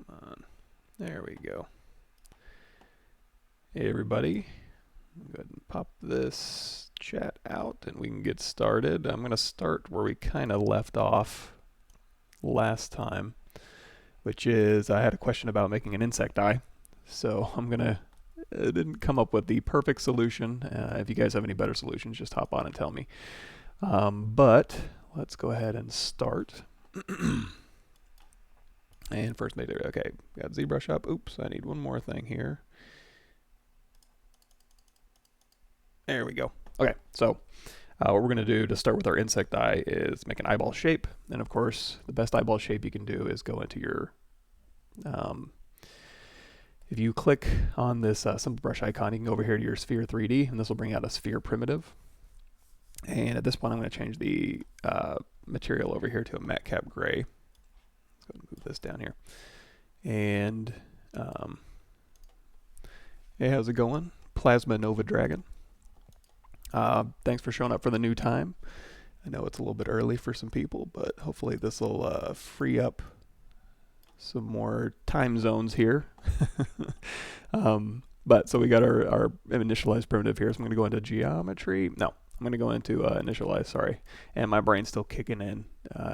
Come on. There we go. Hey everybody. Go ahead and pop this chat out and we can get started. I'm going to start where we kind of left off last time, which is I had a question about making an insect eye. So I didn't come up with the perfect solution. If you guys have any better solutions, just hop on and tell me. But let's go ahead and start. And first make it, okay, got ZBrush up. Oops, I need one more thing here. There we go. Okay, so what we're going to do to start with our insect eye is make an eyeball shape. And of course, the best eyeball shape you can do is go into your, if you click on this ZBrush icon, you can go over here to your sphere 3D, and this will bring out a sphere primitive. And at this point, I'm going to change the material over here to a matte cap gray. Let's go ahead and move this down here. And hey, how's it going? Plasma Nova Dragon. Thanks for showing up for the new time. I know it's a little bit early for some people, but hopefully this will free up some more time zones here. But so we got our initialized primitive here, so I'm going to go into geometry. No, I'm going to go into initialize, sorry. And my brain's still kicking in.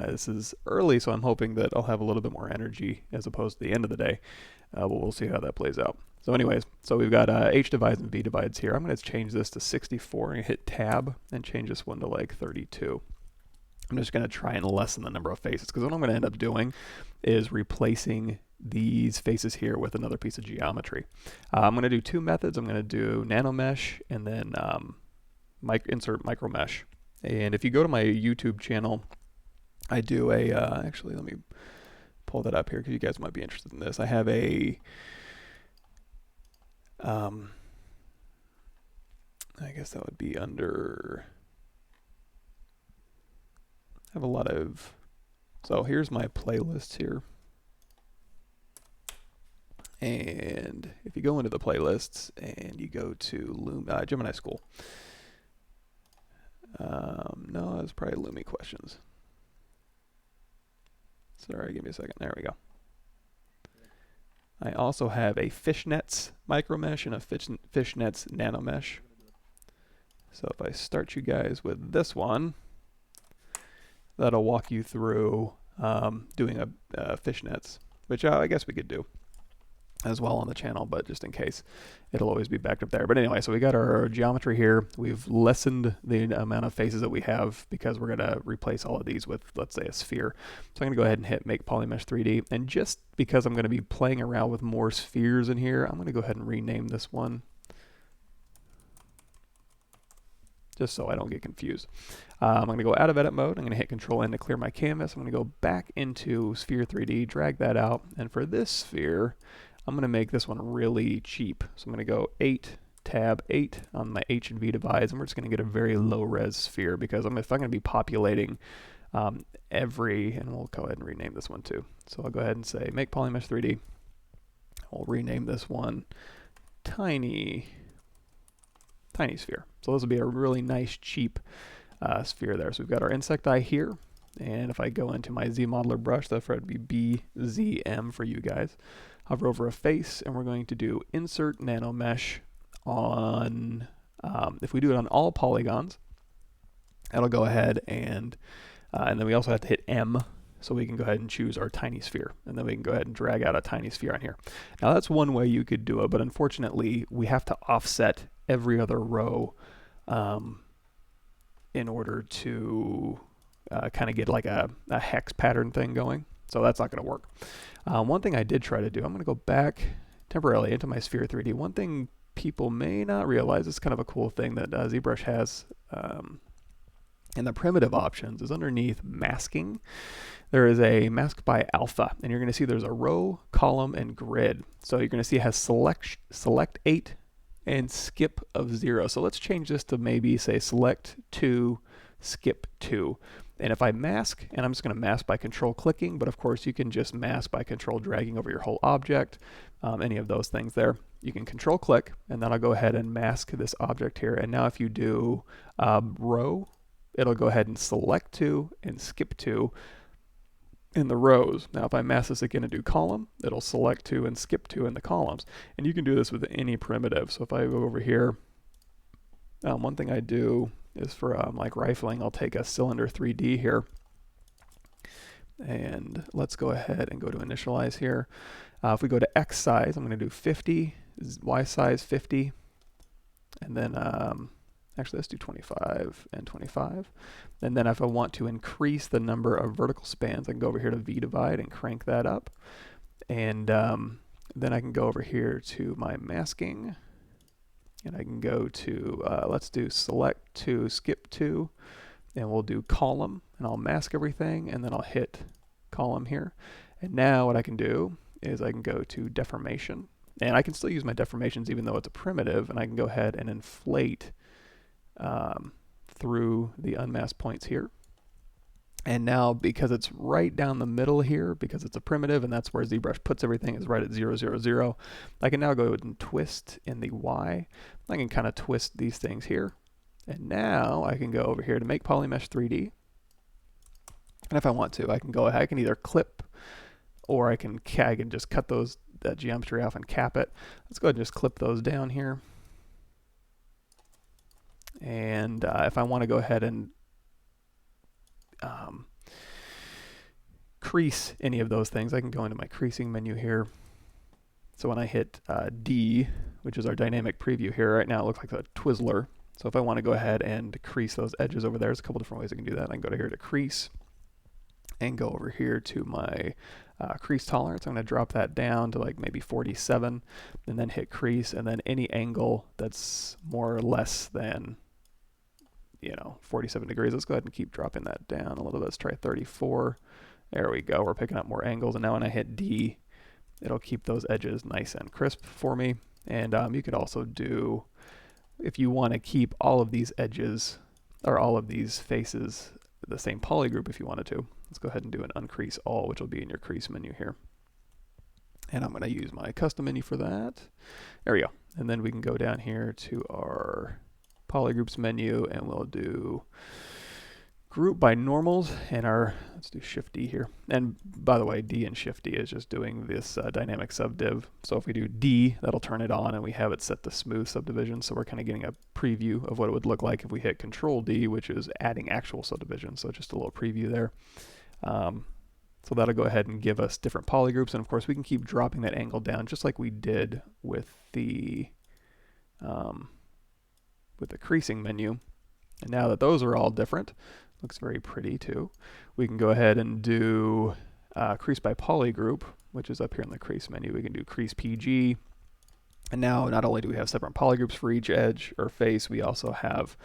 This is early, so I'm hoping that I'll have a little bit more energy as opposed to the end of the day. But we'll see how that plays out. So anyways, so we've got H divides and V divides here. I'm going to change this to 64 and hit tab and change this one to like 32. I'm just going to try and lessen the number of faces, because what I'm going to end up doing is replacing these faces here with another piece of geometry. I'm going to do two methods. I'm going to do nanomesh and then insert micromesh. And if you go to my YouTube channel, I do a, actually let me pull that up here because you guys might be interested in this. I have a, I guess that would be under, I have a lot of, so here's my playlist here. And if you go into the playlists and you go to Gemini School, no, that's probably Lumi questions. Sorry, give me a second. There we go. I also have a fishnets micromesh and a fishnets nanomesh. So if I start you guys with this one, that'll walk you through doing a fishnets, which I guess we could do as well on the channel, but just in case, it'll always be backed up there. But anyway, so we got our geometry here. We've lessened the amount of faces that we have because we're going to replace all of these with, let's say, a sphere. So I'm going to go ahead and hit Make Polymesh 3D. And just because I'm going to be playing around with more spheres in here, I'm going to go ahead and rename this one, just so I don't get confused. I'm going to go out of edit mode. I'm going to hit Control N to clear my canvas. I'm going to go back into Sphere 3D, drag that out. And for this sphere, I'm going to make this one really cheap. So I'm going to go 8, tab 8 on my H and V divides, and we're just going to get a very low res sphere because if I'm going to be populating and we'll go ahead and rename this one too. So I'll go ahead and say Make Polymesh 3D. We'll rename this one Tiny Sphere. So this will be a really nice cheap sphere there. So we've got our insect eye here. And if I go into my ZModeler brush, that'll probably be BZM for you guys. Hover over a face, and we're going to do Insert Nanomesh on, if we do it on all polygons, that'll go ahead and then we also have to hit M, so we can go ahead and choose our tiny sphere. And then we can go ahead and drag out a tiny sphere on here. Now that's one way you could do it, but unfortunately, we have to offset every other row in order to kind of get like a hex pattern thing going. So that's not going to work. One thing I did try to do, I'm going to go back temporarily into my Sphere 3D. One thing people may not realize, is kind of a cool thing that ZBrush has in the primitive options, is underneath masking. There is a mask by alpha, and you're going to see there's a row, column, and grid. So you're going to see it has select 8 and skip of 0. So let's change this to maybe say select 2, skip 2. And if I mask, and I'm just going to mask by control clicking, but of course you can just mask by control dragging over your whole object, any of those things there. You can control click, and then I'll go ahead and mask this object here. And now if you do row, it'll go ahead and select 2 and skip 2. in the rows. Now if I mask this again and do column, it'll select 2 and skip 2 in the columns. And you can do this with any primitive. So if I go over here, one thing I do is for like rifling, I'll take a cylinder 3D here. And let's go ahead and go to initialize here. If we go to X size, I'm going to do 50, Y size 50, and then actually let's do 25 and 25. And then if I want to increase the number of vertical spans, I can go over here to V divide and crank that up. And then I can go over here to my masking, and I can go to, let's do select 2, skip 2, and we'll do column, and I'll mask everything, and then I'll hit column here. And now what I can do is I can go to deformation, and I can still use my deformations even though it's a primitive, and I can go ahead and inflate through the unmasked points here. And now because it's right down the middle here, because it's a primitive and that's where ZBrush puts everything, is right at 0, 0, 0, I can now go and twist in the Y. I can kind of twist these things here. And now I can go over here to make Polymesh 3D. And if I want to, I can go ahead, I can either clip or I can just cut that geometry off and cap it. Let's go ahead and just clip those down here. And if I want to go ahead and crease any of those things, I can go into my creasing menu here. So when I hit D, which is our dynamic preview here, right now it looks like a Twizzler. So if I want to go ahead and crease those edges over there, there's a couple different ways I can do that. I can go to here to crease and go over here to my crease tolerance. I'm going to drop that down to like maybe 47 and then hit crease, and then any angle that's more or less than 47 degrees. Let's go ahead and keep dropping that down a little bit. Let's try 34. There we go. We're picking up more angles. And now when I hit D, it'll keep those edges nice and crisp for me. And you could also do, if you want to keep all of these edges or all of these faces the same poly group if you wanted to. Let's go ahead and do an uncrease all, which will be in your crease menu here. And I'm going to use my custom menu for that. There we go. And then we can go down here to our polygroups menu, and we'll do group by normals, and let's do Shift D here. And by the way, D and Shift D is just doing this dynamic subdiv. So if we do D, that'll turn it on, and we have it set to smooth subdivision. So we're kind of getting a preview of what it would look like if we hit Control D, which is adding actual subdivision. So just a little preview there. So that'll go ahead and give us different polygroups, and of course we can keep dropping that angle down just like we did with the creasing menu. And now that those are all different, looks very pretty too, we can go ahead and do crease by polygroup, which is up here in the crease menu. We can do crease PG, and now not only do we have separate polygroups for each edge or face, we also have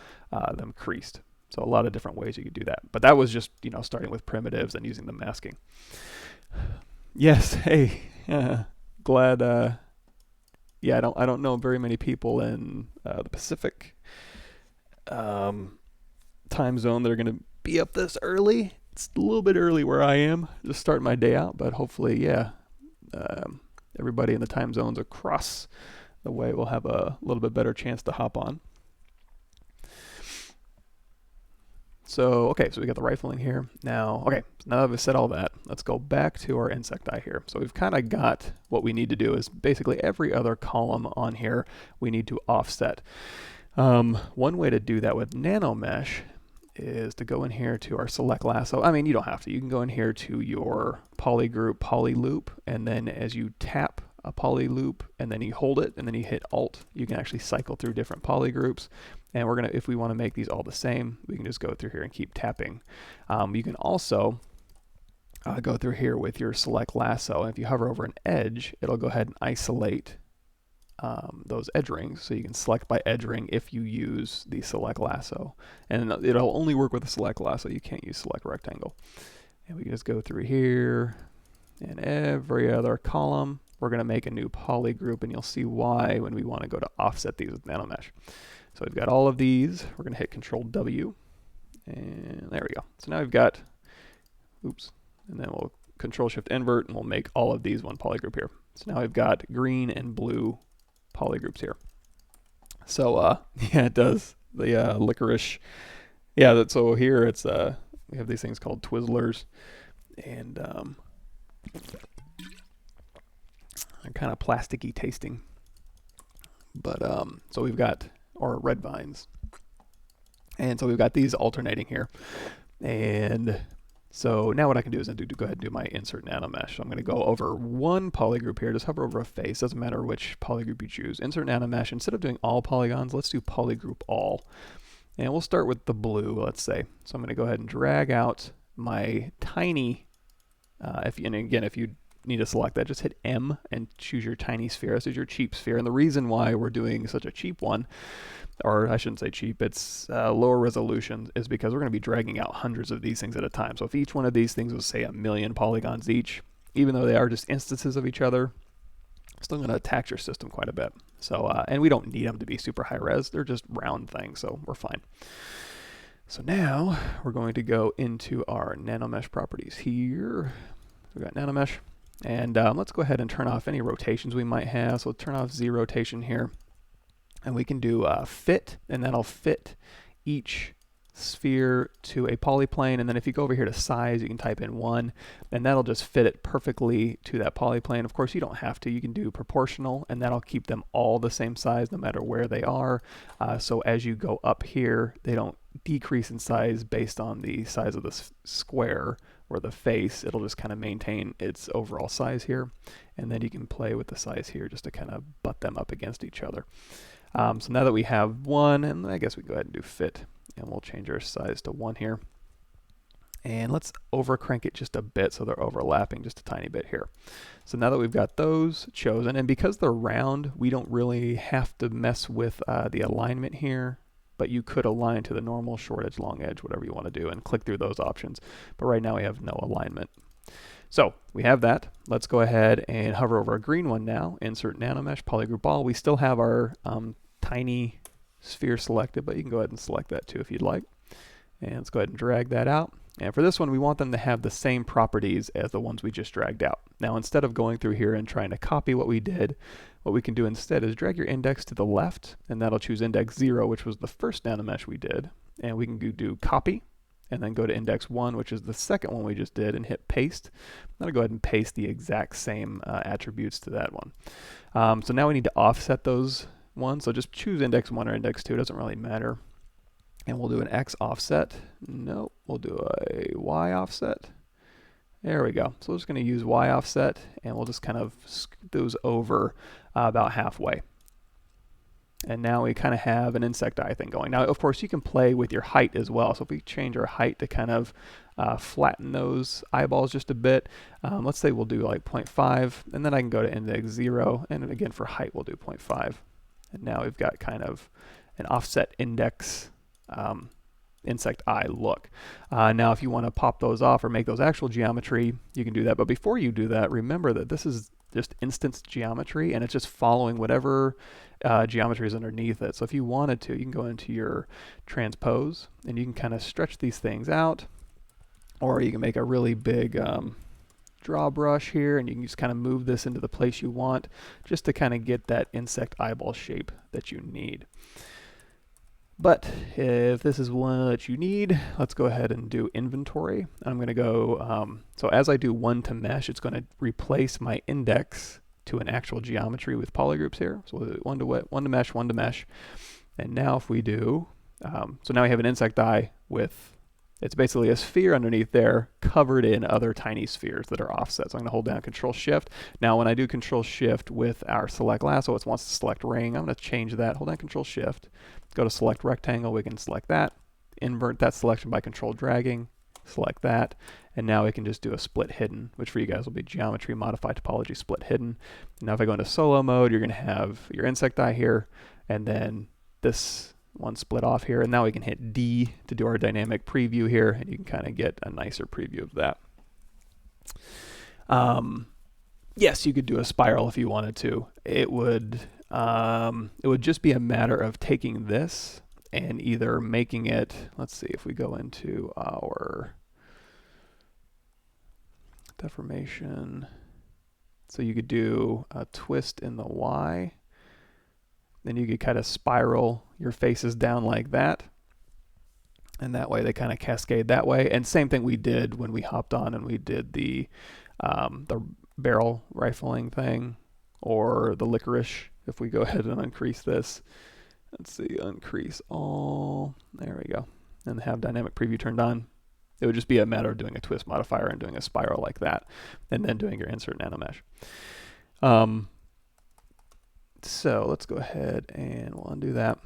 them creased. So a lot of different ways you could do that. But that was just, starting with primitives and using the masking. Yes, hey, glad. Yeah, I don't know very many people in the Pacific time zone that are going to be up this early. It's a little bit early where I am, just starting my day out. But hopefully, yeah, everybody in the time zones across the way will have a little bit better chance to hop on. So, okay, so we got the rifling here. Now, okay, so now that we've said all that, let's go back to our insect eye here. So we've kind of got what we need to do is basically every other column on here we need to offset. One way to do that with nanomesh is to go in here to our select lasso. I mean, you don't have to. You can go in here to your poly group, poly loop, and then as you tap a poly loop and then you hold it and then you hit Alt, you can actually cycle through different poly groups. And we're gonna, if we want to make these all the same, we can just go through here and keep tapping. You can also go through here with your select lasso, and if you hover over an edge, it'll go ahead and isolate those edge rings. So you can select by edge ring if you use the select lasso, and it'll only work with the select lasso. You can't use select rectangle. And we can just go through here, and every other column, we're gonna make a new poly group, and you'll see why when we want to go to offset these with nanomesh. So we've got all of these. We're going to hit Control W, and there we go. So now we've got, oops, and then we'll Control Shift Invert, and we'll make all of these one polygroup here. So now we've got green and blue polygroups here. So yeah, it does the licorice. Yeah, so here it's we have these things called Twizzlers, and kind of plasticky tasting. But so we've got, or red vines, and so we've got these alternating here. And so now what I can do is go ahead and do my insert nanomesh. So I'm going to go over one polygroup here, just hover over a face, doesn't matter which polygroup you choose. Insert nanomesh, instead of doing all polygons, let's do polygroup all. And we'll start with the blue, let's say. So I'm going to go ahead and drag out my tiny, and again, if you need to select that, just hit M and choose your tiny sphere. This is your cheap sphere. And the reason why we're doing such a cheap one, or I shouldn't say cheap, it's lower resolution, is because we're going to be dragging out hundreds of these things at a time. So if each one of these things was, say, 1,000,000 polygons each, even though they are just instances of each other, it's still going to tax your system quite a bit. So, and we don't need them to be super high res. They're just round things, so we're fine. So now we're going to go into our nanomesh properties here. We've got nanomesh. And let's go ahead and turn off any rotations we might have. So turn off Z rotation here. And we can do fit, and that'll fit each sphere to a polyplane. And then if you go over here to size, you can type in 1, and that'll just fit it perfectly to that polyplane. Of course, you don't have to. You can do proportional, and that'll keep them all the same size no matter where they are. So as you go up here, they don't decrease in size based on the size of the square or the face. It'll just kind of maintain its overall size here. And then you can play with the size here just to kind of butt them up against each other. So now that we have 1, and I guess we go ahead and do fit, and we'll change our size to 1 here. And let's over crank it just a bit so they're overlapping just a tiny bit here. So now that we've got those chosen, and because they're round, we don't really have to mess with the alignment here, but you could align to the normal short edge, long edge, whatever you want to do, and click through those options. But right now we have no alignment. So we have that. Let's go ahead and hover over a green one now, insert nanomesh, polygroup all. We still have our tiny sphere selected, but you can go ahead and select that too if you'd like. And let's go ahead and drag that out. And for this one, we want them to have the same properties as the ones we just dragged out. Now, instead of going through here and trying to copy what we did, what we can do instead is drag your index to the left, and that'll choose index 0, which was the first nanomesh we did. And we can do copy, and then go to index 1, which is the second one we just did, and hit paste. I'm going to go ahead and paste the exact same attributes to that one. So now we need to offset those ones. So just choose index 1 or index 2. It doesn't really matter. And we'll do an X offset. Nope, we'll do a Y offset. There we go. So we're just going to use Y offset, and we'll just kind of scoot those over about halfway. And now we kind of have an insect eye thing going. Now, of course, you can play with your height as well. So if we change our height to kind of flatten those eyeballs just a bit, let's say we'll do like 0.5, and then I can go to index 0, and then again for height we'll do 0.5. And now we've got kind of an offset index insect eye look. Now if you want to pop those off or make those actual geometry, you can do that. But before you do that, remember that this is just instance geometry, and it's just following whatever geometry is underneath it. So if you wanted to, you can go into your transpose, and you can kind of stretch these things out, or you can make a really big draw brush here, and you can just kind of move this into the place you want just to kind of get that insect eyeball shape that you need. But if this is what you need, let's go ahead and do inventory. I'm going to go, so as I do 1 to mesh, it's going to replace my index to an actual geometry with polygroups here. So we'll do 1 to mesh, 1 to mesh. And now if we do, so now we have an insect eye with, it's basically a sphere underneath there covered in other tiny spheres that are offset. So I'm going to hold down Control Shift. Now when I do Control Shift with our select lasso, it wants to select ring. I'm going to change that. Hold down Control Shift. Go to select rectangle. We can select that. Invert that selection by control dragging. Select that. And now we can just do a split hidden, which for you guys will be geometry, modify topology, split hidden. Now if I go into solo mode, you're going to have your insect eye here, and then this one split off here, and now we can hit D to do our dynamic preview here, and you can kind of get a nicer preview of that. Yes, you could do a spiral if you wanted to. It would just be a matter of taking this and either making it, let's see if we go into our deformation. So you could do a twist in the Y. Then you could kind of spiral your faces down like that. And that way they kind of cascade that way. And same thing we did when we hopped on and we did the barrel rifling thing, or the licorice. If we go ahead and increase this, let's see, increase all, there we go, and have dynamic preview turned on. It would just be a matter of doing a twist modifier and doing a spiral like that, and then doing your insert nanomesh. So let's go ahead and we'll undo that.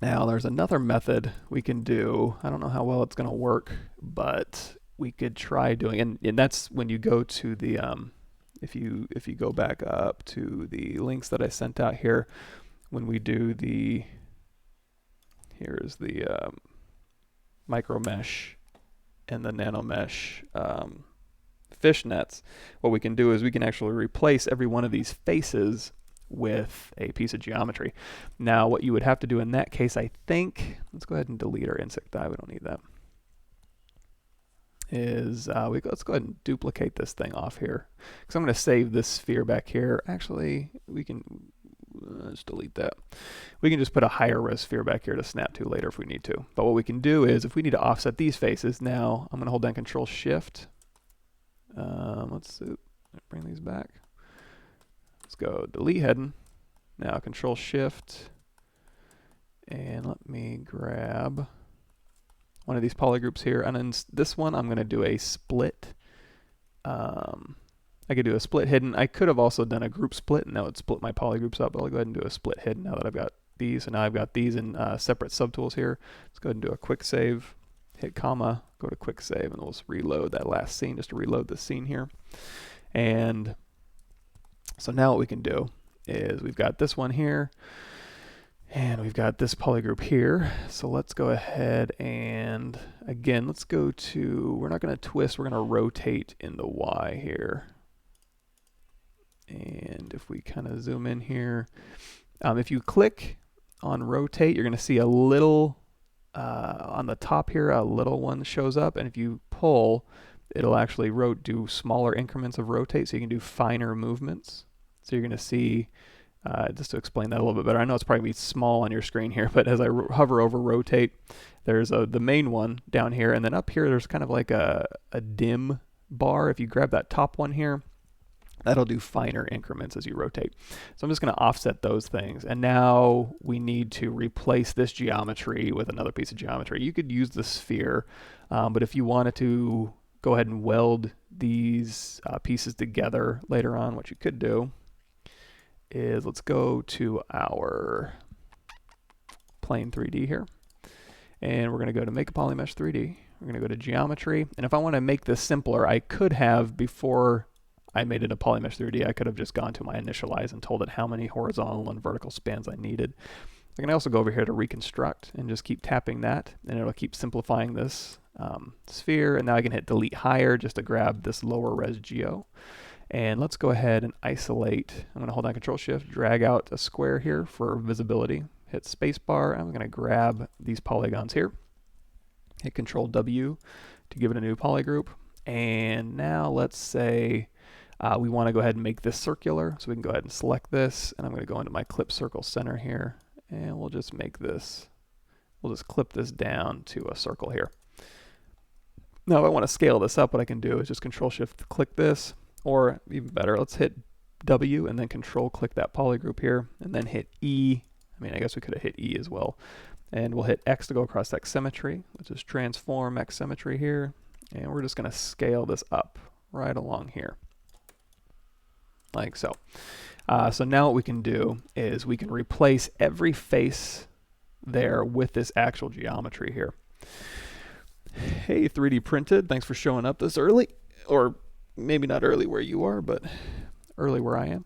Now there's another method we can do. I don't know how well it's going to work, but we could try doing, and that's when you go to the, if you go back up to the links that I sent out here, when we do the, here's the micromesh and the nanomesh fishnets, what we can do is we can actually replace every one of these faces with a piece of geometry. Now what you would have to do in that case, I think, let's go ahead and delete our insect die, we don't need that, is let's go ahead and duplicate this thing off here, because I'm going to save this sphere back here. Actually, we can let's delete that. We can just put a higher res sphere back here to snap to later if we need to. But what we can do is, if we need to offset these faces, now I'm going to hold down Control Shift. Let's bring these back. Let's go delete heading. Now Control Shift, and let me grab one of these polygroups here, and then this one I'm going to do a split. I could do a split hidden. I could have also done a group split, and that would split my polygroups up, but I'll go ahead and do a split hidden now that I've got these. So now I've got these in separate subtools here. Let's go ahead and do a quick save, hit comma, go to quick save, and we'll just reload that last scene, just to reload the scene here. And so now what we can do is we've got this one here, and we've got this polygroup here. So let's go ahead and, again, let's go to, we're not going to twist, we're going to rotate in the Y here. And if we kind of zoom in here, if you click on rotate, you're going to see a little, on the top here, a little one shows up. And if you pull, it'll actually do smaller increments of rotate, so you can do finer movements. So you're going to see, just to explain that a little bit better, I know it's probably small on your screen here, but as I hover over rotate, there's the main one down here, and then up here there's kind of like a dim bar. If you grab that top one here, that'll do finer increments as you rotate. So I'm just going to offset those things, and now we need to replace this geometry with another piece of geometry. You could use the sphere, but if you wanted to go ahead and weld these pieces together later on, what you could do is, let's go to our plane 3D here, and we're going to go to make a polymesh 3D. We're going to go to geometry, and if I want to make this simpler, I could have, before I made it a polymesh 3D, I could have just gone to my initialize and told it how many horizontal and vertical spans I needed. I can also go over here to reconstruct and just keep tapping that, and it'll keep simplifying this sphere. And now I can hit delete higher just to grab this lower res geo. And let's go ahead and isolate. I'm going to hold down Control Shift, drag out a square here for visibility, hit spacebar. I'm going to grab these polygons here, hit Control W to give it a new polygroup. And now let's say we want to go ahead and make this circular, so we can go ahead and select this, and I'm going to go into my clip circle center here, and we'll just make this, we'll just clip this down to a circle here. Now if I want to scale this up, what I can do is just Control Shift click this, or even better, let's hit W and then Control click that polygroup here, and then hit E. I mean, I guess we could have hit E as well, and we'll hit X to go across X symmetry. Let's just transform X symmetry here, and we're just going to scale this up right along here, like so. So now what we can do is we can replace every face there with this actual geometry here. Hey, 3D Printed, thanks for showing up this early, or maybe not early where you are, but early where I am.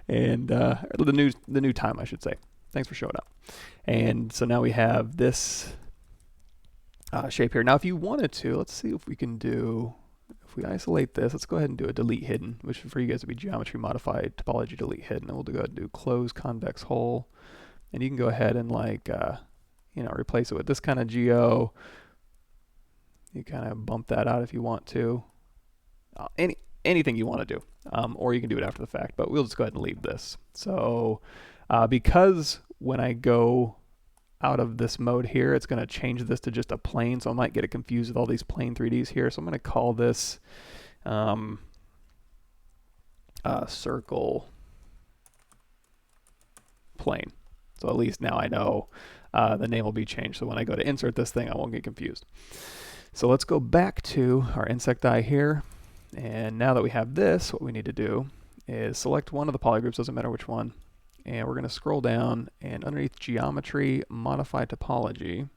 And the new time, I should say. Thanks for showing up. And so now we have this shape here. Now if you wanted to, let's see if we can do, if we isolate this, let's go ahead and do a delete hidden, which for you guys would be geometry modified topology delete hidden. And we'll go ahead and do close convex hole. And you can go ahead and like, you know, replace it with this kind of geo. You kind of bump that out if you want to. Anything you want to do, or you can do it after the fact, but we'll just go ahead and leave this. So because when I go out of this mode here, it's going to change this to just a plane, so I might get it confused with all these plane 3Ds here. So I'm going to call this circle plane. So at least now I know the name will be changed, so when I go to insert this thing, I won't get confused. So let's go back to our insect eye here, and now that we have this, what we need to do is select one of the polygroups, doesn't matter which one, and we're going to scroll down, and underneath geometry, modify topology,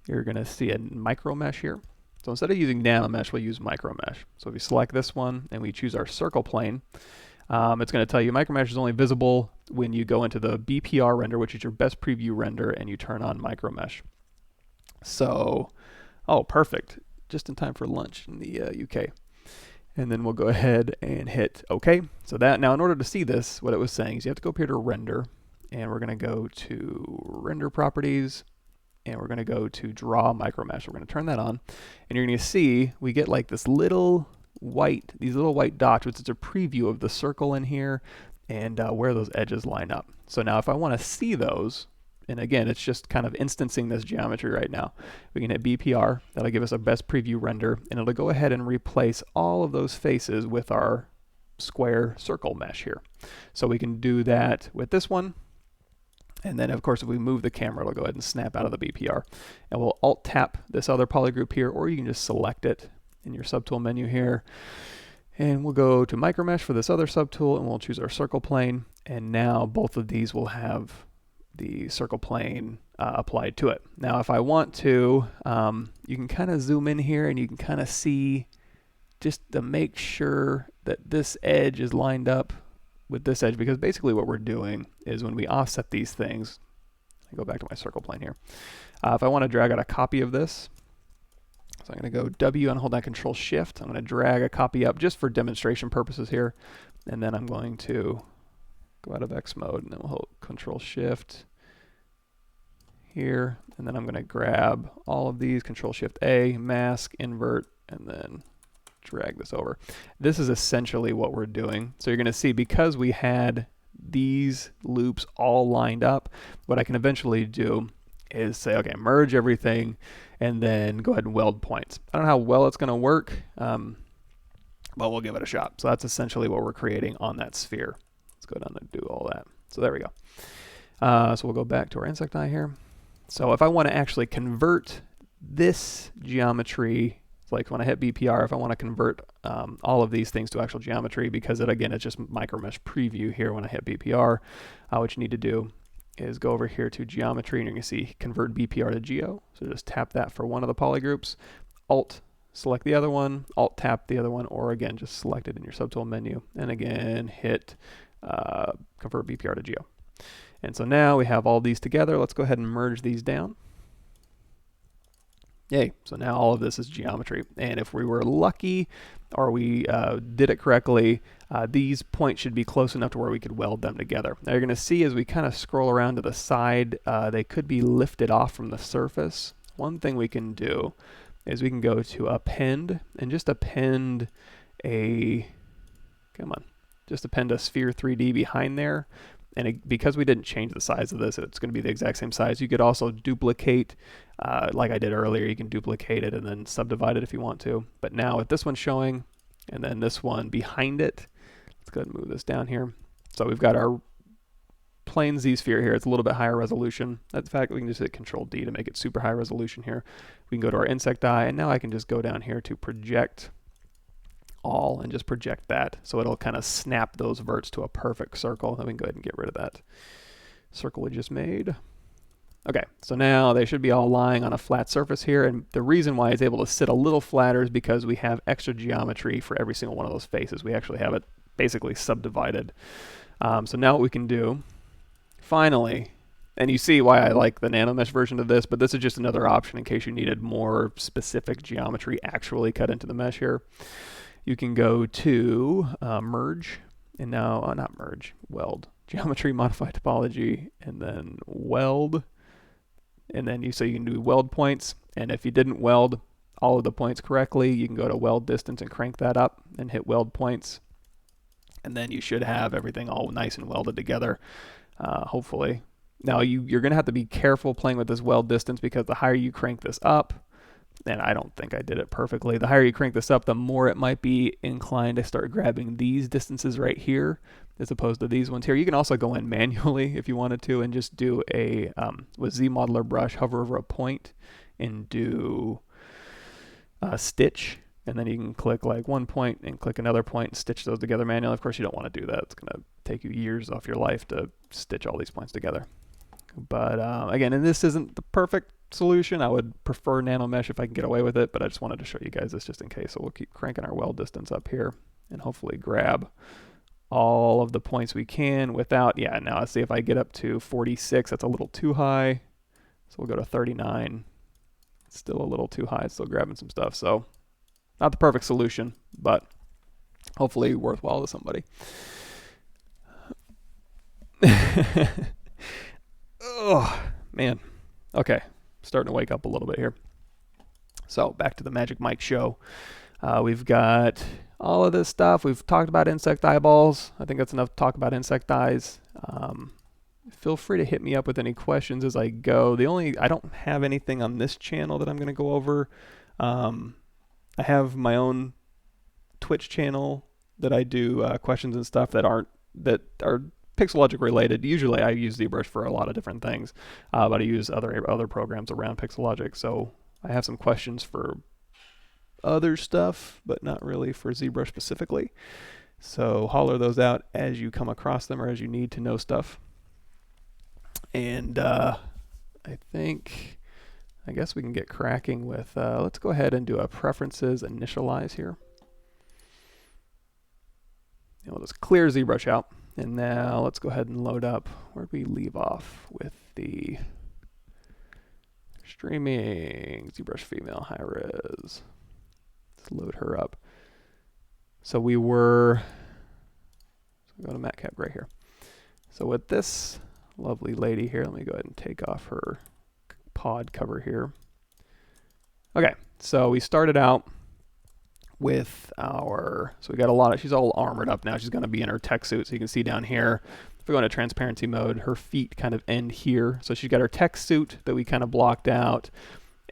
you're going to see a micromesh here. So instead of using nanomesh, we'll use micromesh. So if we select this one and we choose our circle plane, it's going to tell you micromesh is only visible when you go into the BPR render, which is your best preview render, and you turn on micromesh. So, oh, perfect. Just in time for lunch in the UK. And then we'll go ahead and hit OK. So that, now in order to see this, what it was saying is you have to go up here to render, and we're going to go to render properties, and we're going to go to draw micromesh. We're going to turn that on, and you're going to see we get like this little white, these little white dots, which is a preview of the circle in here and where those edges line up. So now if I want to see those, and again, it's just kind of instancing this geometry right now. We can hit BPR, that'll give us a best preview render, and it'll go ahead and replace all of those faces with our square circle mesh here. So we can do that with this one, and then of course if we move the camera, it'll go ahead and snap out of the BPR. And we'll Alt tap this other polygroup here, or you can just select it in your subtool menu here. And we'll go to micromesh for this other subtool, and we'll choose our circle plane, and now both of these will have the circle plane applied to it. Now if I want to, you can kind of zoom in here and you can kind of see, just to make sure that this edge is lined up with this edge, because basically what we're doing is when we offset these things, I go back to my circle plane here, if I want to drag out a copy of this, so I'm going to go W and hold down Control Shift. I'm going to drag a copy up just for demonstration purposes here, and then I'm going to go out of X mode, and then we'll hold Control Shift here, and then I'm going to grab all of these, Control Shift A, mask, invert, and then drag this over. This is essentially what we're doing. So you're going to see, because we had these loops all lined up, what I can eventually do is say, okay, merge everything, and then go ahead and weld points. I don't know how well it's going to work, but we'll give it a shot. So that's essentially what we're creating on that sphere. Let's go down and do all that. So there we go. So we'll go back to our insect eye here. So if I want to actually convert this geometry, like when I hit BPR, if I want to convert all of these things to actual geometry, because again, it's just micromesh preview here when I hit BPR, what you need to do is go over here to geometry, and you're going to see convert BPR to geo. So just tap that for one of the polygroups, Alt select the other one, Alt tap the other one, or again, just select it in your subtool menu, and again, hit convert BPR to geo. And so now we have all these together. Let's go ahead and merge these down. Yay, so now all of this is geometry. And if we were lucky, or we did it correctly, these points should be close enough to where we could weld them together. Now you're going to see as we kind of scroll around to the side, they could be lifted off from the surface. One thing we can do is we can go to append, and just append a, just append a sphere 3D behind there. And because we didn't change the size of this, it's going to be the exact same size. You could also duplicate, like I did earlier. You can duplicate it and then subdivide it if you want to. But now with this one showing, and then this one behind it, let's go ahead and move this down here. So we've got our plane Z sphere here. It's a little bit higher resolution. In fact, we can just hit Control D to make it super high resolution here. We can go to our insect eye, and now I can just go down here to project all and just project that, so it'll kind of snap those verts to a perfect circle. Then we can go ahead and get rid of that circle we just made. Okay, so now they should be all lying on a flat surface here, and the reason why it's able to sit a little flatter is because we have extra geometry for every single one of those faces. We actually have it basically subdivided. So now what we can do, finally, and you see why I like the nanomesh version of this, but this is just another option in case you needed more specific geometry actually cut into the mesh here. You can go to merge, and now, not merge, weld. Geometry, modify topology, and then weld. And then so you can do weld points, and if you didn't weld all of the points correctly, you can go to weld distance and crank that up and hit weld points. And then you should have everything all nice and welded together, hopefully. Now you're going to have to be careful playing with this well distance, because the higher you crank this up, and I don't think I did it perfectly, the higher you crank this up, the more it might be inclined to start grabbing these distances right here as opposed to these ones here. You can also go in manually if you wanted to and just do a, with ZModeler brush, hover over a point and do a stitch. And then you can click like one point and click another point and stitch those together manually. Of course, you don't want to do that. It's going to take you years off your life to stitch all these points together. But again, and this isn't the perfect solution. I would prefer nanomesh if I can get away with it, but I just wanted to show you guys this just in case. So we'll keep cranking our well distance up here and hopefully grab all of the points we can without, yeah, now let's see if I get up to 46, that's a little too high. So we'll go to 39. It's still a little too high, it's still grabbing some stuff. So not the perfect solution, but hopefully worthwhile to somebody. Oh, man. Okay, starting to wake up a little bit here. So back to the Magic Mike show. We've got all of this stuff. We've talked about insect eyeballs. I think that's enough to talk about insect eyes. Feel free to hit me up with any questions as I go. I don't have anything on this channel that I'm going to go over. I have my own Twitch channel that I do questions and stuff that are Pixelogic related. Usually I use ZBrush for a lot of different things, but I use other programs around Pixelogic. So I have some questions for other stuff, but not really for ZBrush specifically. So holler those out as you come across them or as you need to know stuff. And I guess we can get cracking with, let's go ahead and do a preferences initialize here. And we'll just clear ZBrush out. And now let's go ahead and load up. Where'd we leave off with the streaming ZBrush female high res? Let's load her up. So we were, so go to matcap right here. So with this lovely lady here, let me go ahead and take off her pod cover here. Okay, so we started out with our, so we got a lot of, she's all armored up now. She's going to be in her tech suit. So you can see down here, if we go into transparency mode, her feet kind of end here. So she's got her tech suit that we kind of blocked out,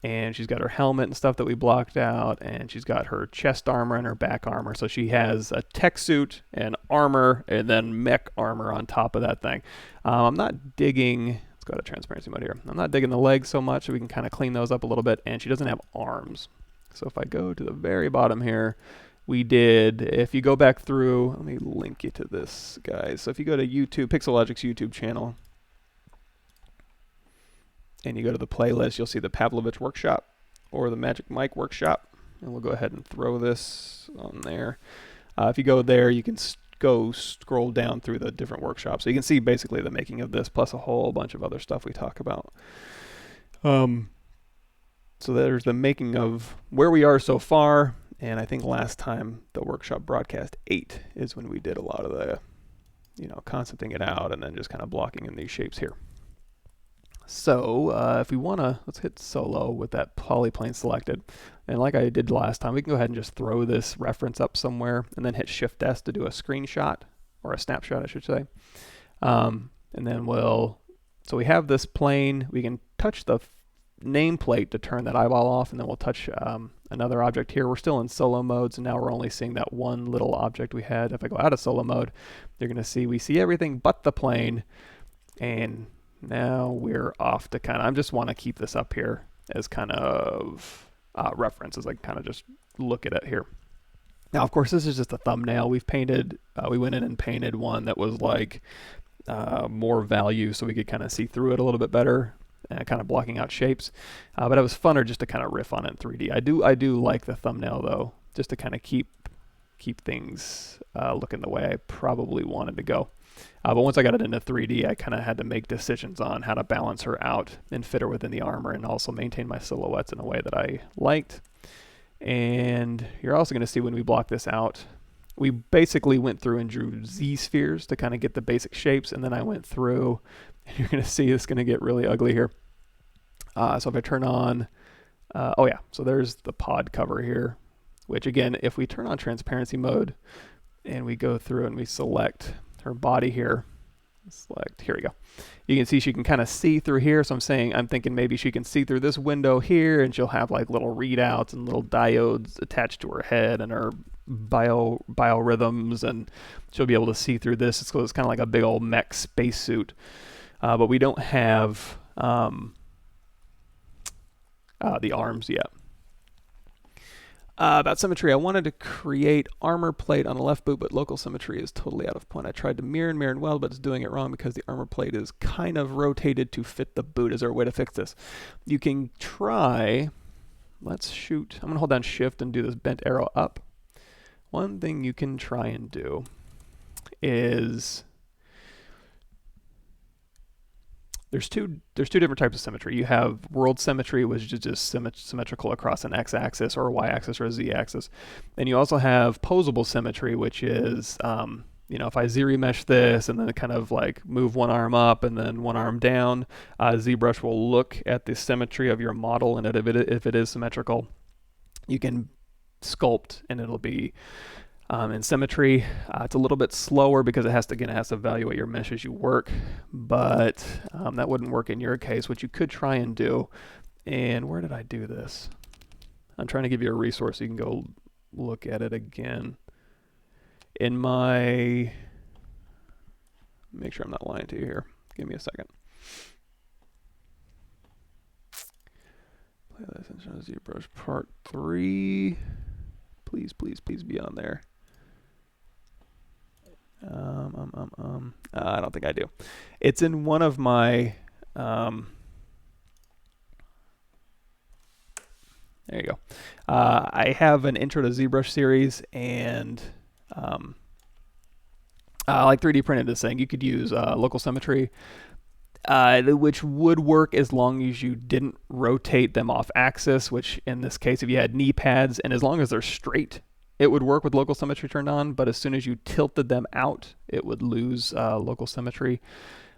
and she's got her helmet and stuff that we blocked out, and she's got her chest armor and her back armor. So she has a tech suit and armor and then mech armor on top of that thing. I'm not digging, let's go to transparency mode here. I'm not digging the legs so much, so we can kind of clean those up a little bit, and she doesn't have arms. So if I go to the very bottom here, we did, if you go back through, let me link you to this, guys. So if you go to YouTube, Pixelogic's YouTube channel, and you go to the playlist, you'll see the Pavlovich workshop or the Magic Mike workshop. And we'll go ahead and throw this on there. If you go there, you can go scroll down through the different workshops. So you can see basically the making of this plus a whole bunch of other stuff we talk about. So there's the making of where we are so far, and I think last time the workshop broadcast 8 is when we did a lot of the, concepting it out and then just kind of blocking in these shapes here. So if we want to, let's hit solo with that polyplane selected. And like I did last time, we can go ahead and just throw this reference up somewhere and then hit Shift S to do a screenshot, or a snapshot, I should say. And then so we have this plane. We can touch the nameplate to turn that eyeball off, and then we'll touch another object here. We're still in solo mode, so now we're only seeing that one little object we had. If I go out of solo mode, you're going to see we see everything but the plane, and now we're off to kind of, I just want to keep this up here as kind of references. I kind of just look at it here. Now, of course, this is just a thumbnail. We've painted, we went in and painted one that was like more value so we could kind of see through it a little bit better. Kind of blocking out shapes, but it was funner just to kind of riff on it in 3D. I do like the thumbnail though, just to kind of keep things looking the way I probably wanted to go. But once I got it into 3D, I kind of had to make decisions on how to balance her out and fit her within the armor, and also maintain my silhouettes in a way that I liked. And you're also going to see when we block this out, we basically went through and drew Z-spheres to kind of get the basic shapes, and then I went through, and you're going to see it's going to get really ugly here. So if I turn on, oh yeah, so there's the pod cover here, which again, if we turn on transparency mode and we go through and we select her body here, select, here we go. You can see she can kind of see through here. So I'm thinking maybe she can see through this window here, and she'll have like little readouts and little diodes attached to her head and her biorhythms, and she'll be able to see through this. So it's kind of like a big old mech spacesuit. But we don't have the arms yet. About symmetry, I wanted to create armor plate on the left boot, but local symmetry is totally out of point. I tried to mirror and weld, but it's doing it wrong because the armor plate is kind of rotated to fit the boot. Is there a way to fix this? You can try, let's shoot. I'm gonna hold down shift and do this bent arrow up. One thing you can try and do is, there's two different types of symmetry. You have world symmetry, which is just symmetrical across an x-axis or a y-axis or a z-axis. And you also have posable symmetry, which is, if I ZRemesh this and then kind of like move one arm up and then one arm down, ZBrush will look at the symmetry of your model, and if it is symmetrical, you can sculpt and it'll be in symmetry. It's a little bit slower because it has to evaluate your mesh as you work, but that wouldn't work in your case. What you could try and do, and where did I do this? I'm trying to give you a resource so you can go look at it again. In my, make sure I'm not lying to you here. Give me a second. Play this in ZBrush Part 3. Please, please, please be on there. I don't think I do. It's in one of my, there you go. I have an intro to ZBrush series, and like 3D printed this thing. You could use local symmetry, which would work as long as you didn't rotate them off axis, which in this case, if you had knee pads, and as long as they're straight, it would work with local symmetry turned on. But as soon as you tilted them out, it would lose local symmetry.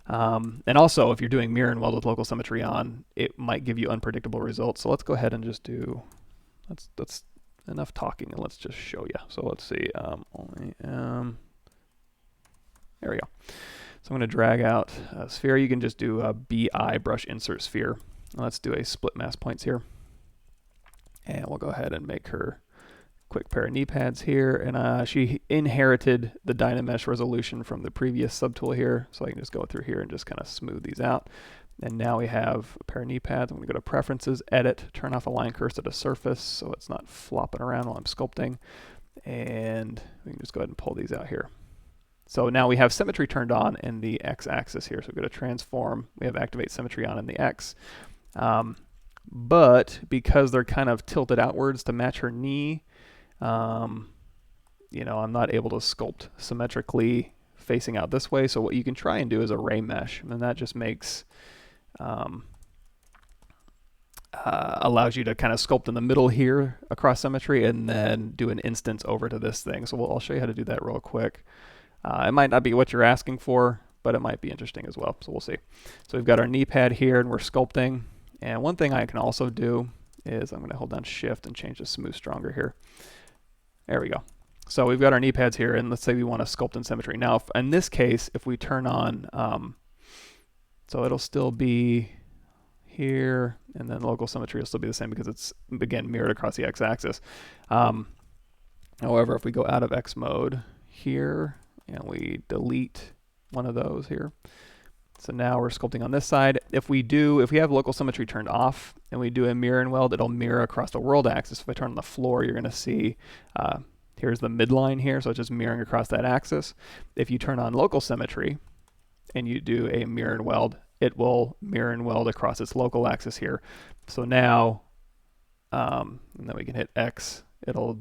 And also, if you're doing mirror and weld with local symmetry on, it might give you unpredictable results. So let's go ahead and just do, that's enough talking, and let's just show you. So let's see, there we go. So I'm going to drag out a sphere. You can just do a BI brush insert sphere. Let's do a split mask points here. And we'll go ahead and make her quick pair of knee pads here. And she inherited the Dynamesh resolution from the previous subtool here. So I can just go through here and just kind of smooth these out. And now we have a pair of knee pads. I'm going to go to Preferences, Edit, turn off Align Cursor to Surface so it's not flopping around while I'm sculpting. And we can just go ahead and pull these out here. So now we have symmetry turned on in the x-axis here. So we go to Transform. We have Activate Symmetry on in the x. But because they're kind of tilted outwards to match her knee, I'm not able to sculpt symmetrically facing out this way. So what you can try and do is a ray mesh, and that just makes allows you to kind of sculpt in the middle here across symmetry, and then do an instance over to this thing. So I'll show you how to do that real quick. It might not be what you're asking for, but it might be interesting as well. So we'll see. So we've got our knee pad here, and we're sculpting. And one thing I can also do is I'm going to hold down Shift and change the smooth stronger here. There we go. So we've got our knee pads here, and let's say we want to sculpt in symmetry. Now, in this case, if we turn on, so it'll still be here, and then local symmetry will still be the same because it's, again, mirrored across the x-axis. However, if we go out of X mode here, and we delete one of those here, so now we're sculpting on this side. If we have local symmetry turned off and we do a mirror and weld, it'll mirror across the world axis. If I turn on the floor, you're going to see here's the midline here, so it's just mirroring across that axis. If you turn on local symmetry and you do a mirror and weld, it will mirror and weld across its local axis here. So now, and then we can hit X. It'll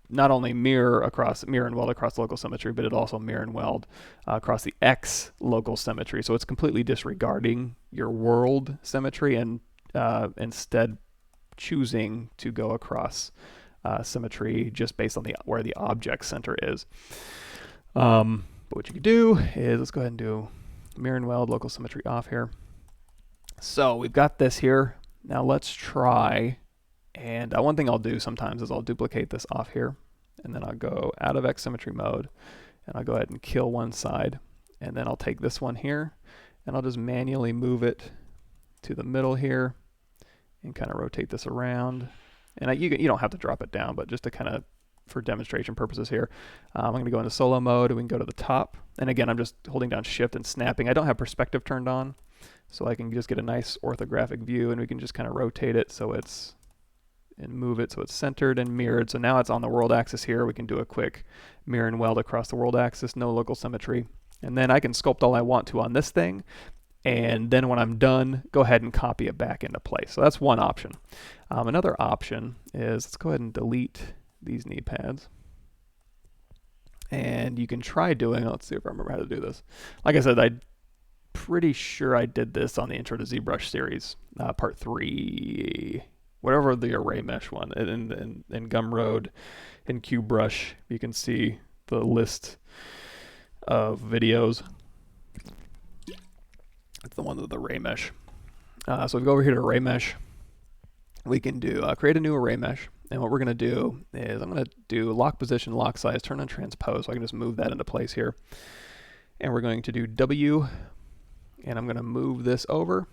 not only mirror and weld across local symmetry, but it'll also mirror and weld across the X local symmetry. So it's completely disregarding your world symmetry and instead choosing to go across symmetry just based on where the object center is. But what you can do is, let's go ahead and do mirror and weld, local symmetry off here. So we've got this here. Now let's try. And one thing I'll do sometimes is I'll duplicate this off here, and then I'll go out of X symmetry mode, and I'll go ahead and kill one side, and then I'll take this one here and I'll just manually move it to the middle here and kind of rotate this around. And you don't have to drop it down, but just to kind of, for demonstration purposes here, I'm going to go into solo mode and we can go to the top. And again, I'm just holding down shift and snapping. I don't have perspective turned on, so I can just get a nice orthographic view, and we can just kind of rotate it so it's, and move it so it's centered and mirrored. So now it's on the world axis here. We can do a quick mirror and weld across the world axis, no local symmetry. And then I can sculpt all I want to on this thing. And then when I'm done, go ahead and copy it back into place. So that's one option. Another option is, let's go ahead and delete these knee pads. And you can try doing, let's see if I remember how to do this. Like I said, I'm pretty sure I did this on the Intro to ZBrush series, part 3, whatever the array mesh one, in Gumroad, in ZBrush, you can see the list of videos. It's the one with the array mesh. So if we go over here to array mesh, we can do create a new array mesh. And what we're going to do is I'm going to do lock position, lock size, turn on transpose. So I can just move that into place here. And we're going to do W, and I'm going to move this over.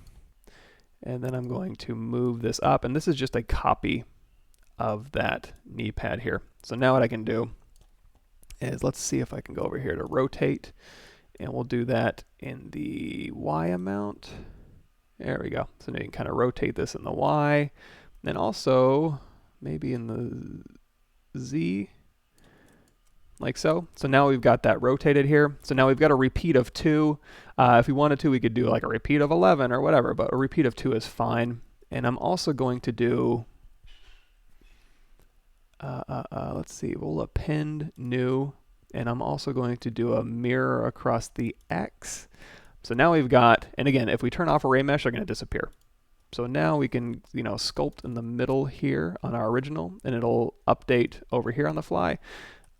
And then I'm going to move this up. And this is just a copy of that knee pad here. So now what I can do is, let's see if I can go over here to rotate. And we'll do that in the Y amount. There we go. So now you can kind of rotate this in the Y. And also maybe in the Z, like so. So now we've got that rotated here. So now we've got a repeat of 2. If we wanted to, we could do like a repeat of 11 or whatever, but a repeat of 2 is fine. And I'm also going to do, let's see, we'll append new. And I'm also going to do a mirror across the X. So now we've got, and again, if we turn off array mesh, they're going to disappear. So now we can, sculpt in the middle here on our original, and it'll update over here on the fly.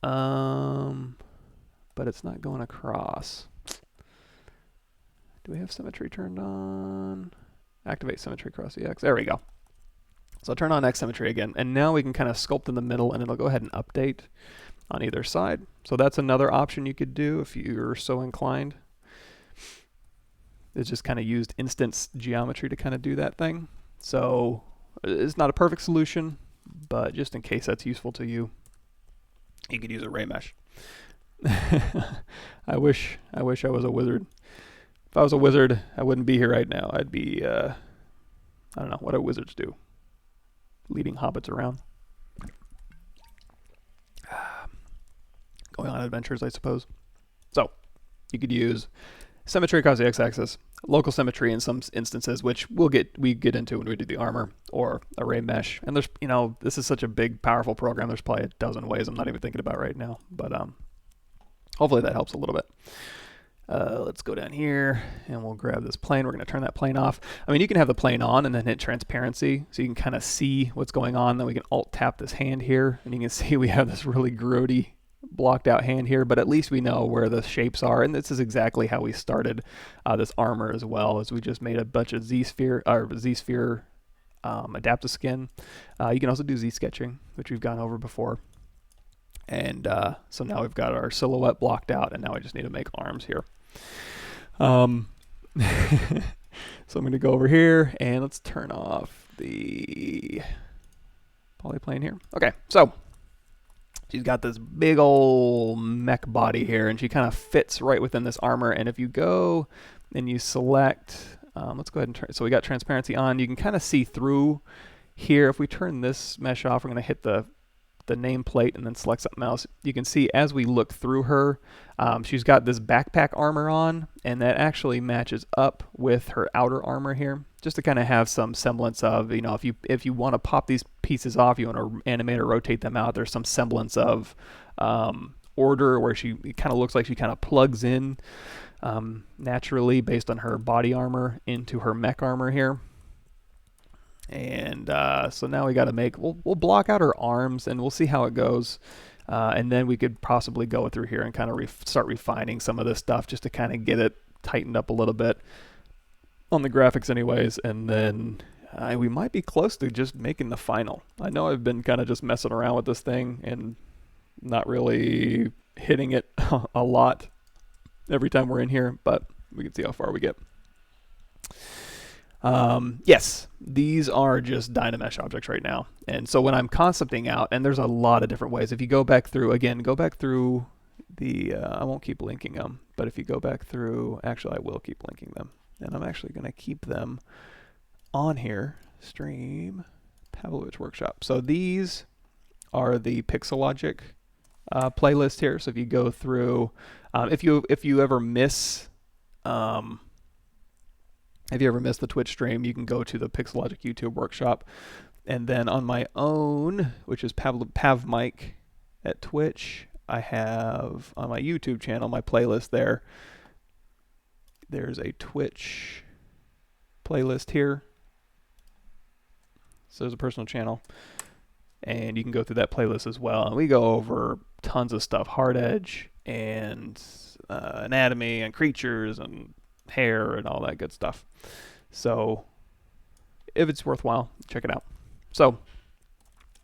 But it's not going across. Do we have symmetry turned on? Activate symmetry across the X. There we go. So I'll turn on X symmetry again, and now we can kind of sculpt in the middle, and it'll go ahead and update on either side. So that's another option you could do if you're so inclined. It's just kind of used instance geometry to kind of do that thing. So it's not a perfect solution, but just in case that's useful to you, you could use array mesh. I wish I was a wizard. If I was a wizard, I wouldn't be here right now. I'd be, I don't know, what do wizards do? Leading hobbits around. Going on adventures, I suppose. So you could use symmetry across the x-axis, local symmetry in some instances, which we get into when we do the armor, or array mesh. And there's, this is such a big, powerful program. There's probably a dozen ways I'm not even thinking about right now. But hopefully that helps a little bit. Let's go down here and we'll grab this plane. We're going to turn that plane off. I mean, you can have the plane on and then hit transparency so you can kind of see what's going on. Then we can alt tap this hand here and you can see we have this really grody blocked out hand here, but at least we know where the shapes are. And this is exactly how we started this armor as well, as we just made a bunch of Z-sphere adaptive skin. You can also do Z-sketching, which we've gone over before. And so now we've got our silhouette blocked out, and now we just need to make arms here. So I'm going to go over here and let's turn off the polyplane here. Okay, so she's got this big old mech body here, and she kind of fits right within this armor. And if you go and you select, let's go ahead and turn, so we got transparency on. You can kind of see through here. If we turn this mesh off, we're going to hit the nameplate and then select something else. You can see as we look through her, she's got this backpack armor on, and that actually matches up with her outer armor here, just to kind of have some semblance of, if you want to pop these pieces off, you want to animate or rotate them out, there's some semblance of order where it kind of looks like she kind of plugs in naturally based on her body armor into her mech armor here. And so now we got to we'll block out her arms and we'll see how it goes. And then we could possibly go through here and kind of start refining some of this stuff just to kind of get it tightened up a little bit on the graphics anyways. And then we might be close to just making the final. I know I've been kind of just messing around with this thing and not really hitting it a lot. every time we're in here, but we can see how far we get. Yes, these are just Dynamesh objects right now. And so when I'm concepting out, and there's a lot of different ways. If you go back through, again, go back through the, I won't keep linking them, but if you go back through, actually I will keep linking them. And I'm actually going to keep them on here, stream, Pavlovich workshop. So these are the Pixelogic playlist here. So if you go through, if you ever miss the Twitch stream, you can go to the Pixelogic YouTube workshop. And then on my own, which is PavMike at Twitch, I have on my YouTube channel, my playlist there. There's a Twitch playlist here. So there's a personal channel. And you can go through that playlist as well. And we go over tons of stuff, hard edge and anatomy and creatures and hair and all that good stuff. So if it's worthwhile, check it out. So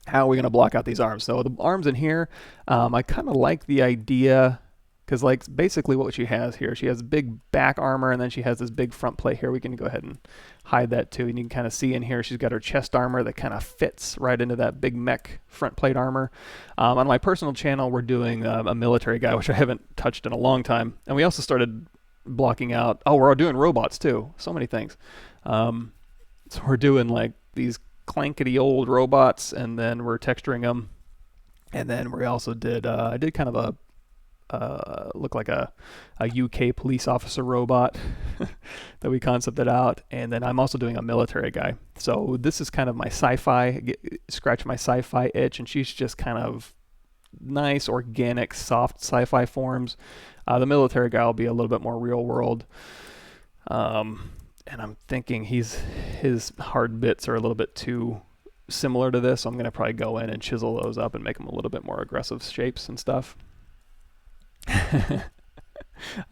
how are we going to block out these arms? So the arms in here, I kind of like the idea, because like basically what she has here, she has big back armor and then she has this big front plate here. We can go ahead and hide that too. And you can kind of see in here she's got her chest armor that kind of fits right into that big mech front plate armor. On my personal channel, we're doing a military guy, which I haven't touched in a long time. And we also started blocking out, we're doing robots too. So many things. So we're doing like these clankety old robots, and then we're texturing them. And then we also did, I did kind of a, look like a UK police officer robot that we concepted out. And then I'm also doing a military guy. So this is kind of my sci-fi, scratch my sci-fi itch, and she's just kind of nice, organic, soft sci-fi forms. The military guy will be a little bit more real world. And I'm thinking his hard bits are a little bit too similar to this, so I'm going to probably go in and chisel those up and make them a little bit more aggressive shapes and stuff. I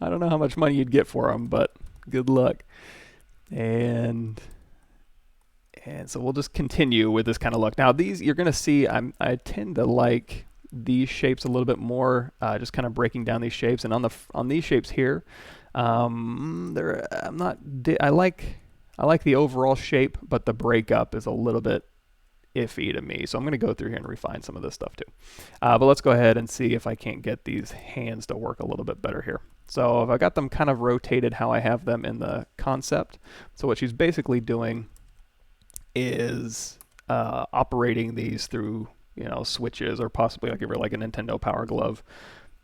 don't know how much money you'd get for them, but good luck. And so we'll just continue with this kind of look. Now these, you're going to see, I tend to like these shapes a little bit more, just kind of breaking down these shapes. And on these shapes here, I like the overall shape, but the breakup is a little bit iffy to me. So I'm going to go through here and refine some of this stuff too. But let's go ahead and see if I can't get these hands to work a little bit better here. So if I got them kind of rotated how I have them in the concept. So what she's basically doing is operating these through, switches, or possibly I'll give her like a Nintendo Power Glove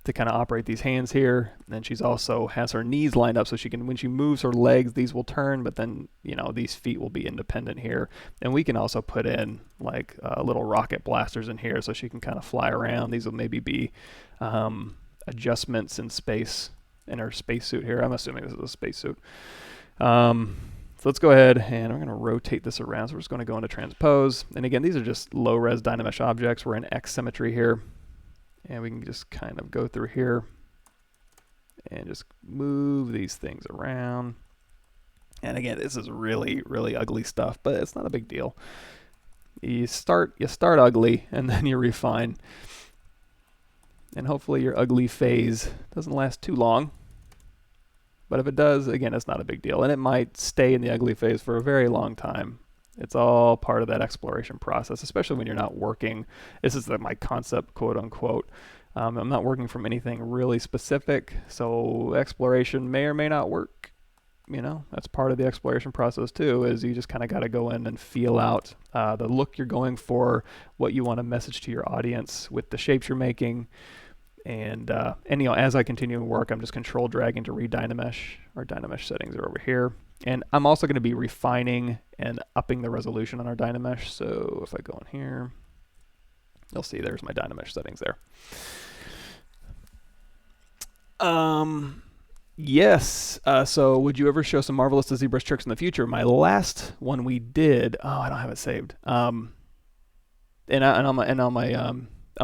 to kind of operate these hands here. And then she's also has her knees lined up so she can, when she moves her legs, these will turn, but then, these feet will be independent here. And we can also put in like little rocket blasters in here so she can kind of fly around. These will maybe be adjustments in space, in her spacesuit here. I'm assuming this is a spacesuit. So let's go ahead and we're going to rotate this around. So we're just going to go into transpose. And again, these are just low res Dynamesh objects. We're in X symmetry here. And we can just kind of go through here and just move these things around. And again, this is really, really ugly stuff, but it's not a big deal. You start ugly and then you refine. And hopefully your ugly phase doesn't last too long. But if it does, again, it's not a big deal. And it might stay in the ugly phase for a very long time. It's all part of that exploration process, especially when you're not working. This is my concept, quote unquote. I'm not working from anything really specific, so exploration may or may not work. That's part of the exploration process too, is you just kind of got to go in and feel out the look you're going for, what you want to message to your audience with the shapes you're making. And as I continue to work, I'm just control dragging to re-Dynamesh. Our Dynamesh settings are over here. And I'm also going to be refining and upping the resolution on our Dynamesh. So if I go in here, you'll see there's my Dynamesh settings there. Yes. So would you ever show some marvelous to ZBrush tricks in the future? My last one we did. Oh, I don't have it saved. And on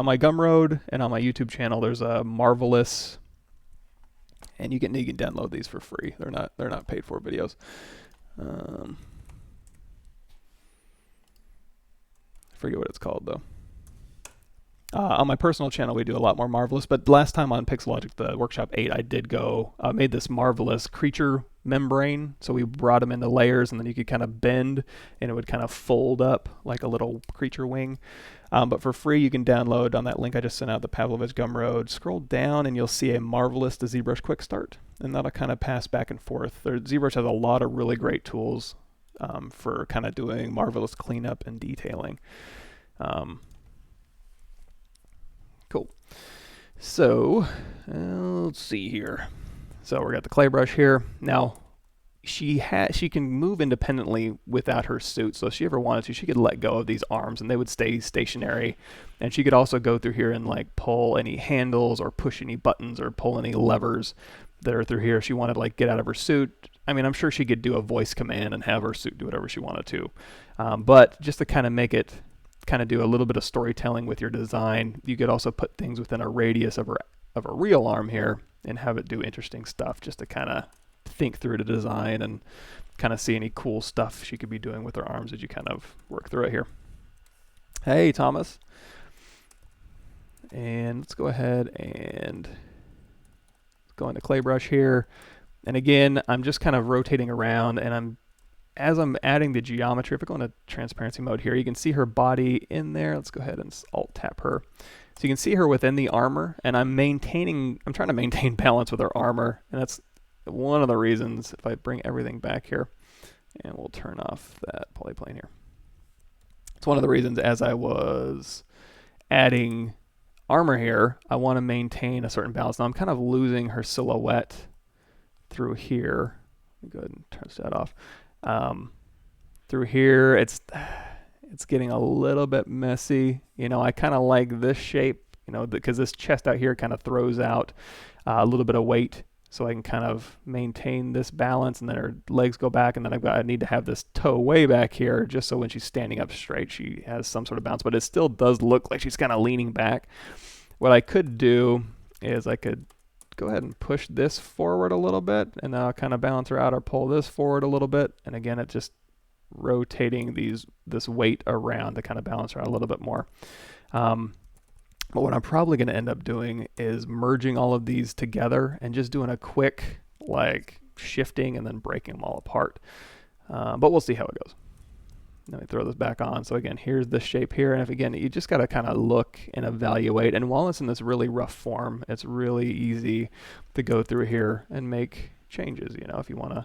my Gumroad and on my YouTube channel, there's a marvelous. And you can download these for free. They're not paid for videos. I forget what it's called though. On my personal channel, we do a lot more Marvelous, but last time on Pixelogic, the Workshop 8, I did made this Marvelous creature membrane. So we brought them into layers, and then you could kind of bend, and it would kind of fold up like a little creature wing. But for free, you can download on that link I just sent out, the Pavlovich Gumroad. Scroll down, and you'll see a Marvelous to ZBrush Quick Start, and that'll kind of pass back and forth. ZBrush has a lot of really great tools for kind of doing Marvelous cleanup and detailing. Cool. So let's see here. So we got the clay brush here. Now she can move independently without her suit. So if she ever wanted to, she could let go of these arms and they would stay stationary. And she could also go through here and like pull any handles or push any buttons or pull any levers that are through here. If she wanted to like get out of her suit, I mean, I'm sure she could do a voice command and have her suit do whatever she wanted to. But just to kind of make it kind of do a little bit of storytelling with your design, you could also put things within a radius of a real arm here and have it do interesting stuff just to kind of think through the design and kind of see any cool stuff she could be doing with her arms as you kind of work through it here. Hey, Thomas. And let's go ahead and go into clay brush here. And again, I'm just kind of rotating around, and as I'm adding the geometry, if I go into transparency mode here, you can see her body in there. Let's go ahead and alt tap her. So you can see her within the armor, and I'm trying to maintain balance with her armor, and that's one of the reasons. If I bring everything back here, and we'll turn off that polyplane here. It's one of the reasons as I was adding armor here, I want to maintain a certain balance. Now I'm kind of losing her silhouette through here. Let me go ahead and turn that off. Through here, it's getting a little bit messy. You know, I kind of like this shape, you know, because this chest out here kind of throws out a little bit of weight, so I can kind of maintain this balance, and then her legs go back, and then I need to have this toe way back here just so when she's standing up straight, she has some sort of balance, but it still does look like she's kind of leaning back. What I could do is I could go ahead and push this forward a little bit, and now I'll kind of balance her out, or pull this forward a little bit, and again, it's just rotating this weight around to kind of balance her out a little bit more. But what I'm probably going to end up doing is merging all of these together and just doing a quick like shifting and then breaking them all apart. But we'll see how it goes. Let me throw this back on. So again, here's the shape here, and if again, you just got to kind of look and evaluate. And while it's in this really rough form, it's really easy to go through here and make changes. You know, if you want to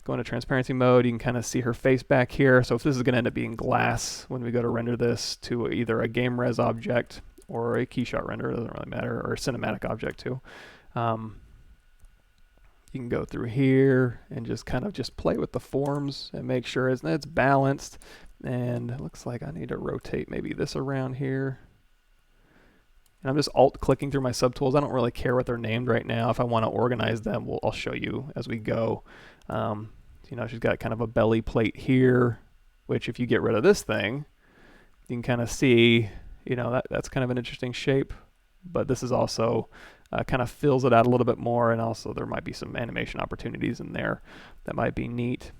go into transparency mode, you can kind of see her face back here. So if this is going to end up being glass when we go to render this to either a game res object or a keyshot render, it doesn't really matter, or a cinematic object too. You can go through here and just kind of just play with the forms and make sure it's balanced. And it looks like I need to rotate maybe this around here. And I'm just alt clicking through my subtools. I don't really care what they're named right now. If I want to organize them, I'll show you as we go. You know, she's got kind of a belly plate here, which if you get rid of this thing, you can kind of see, you know, that's kind of an interesting shape. But this is also kind of fills it out a little bit more, and also there might be some animation opportunities in there that might be neat.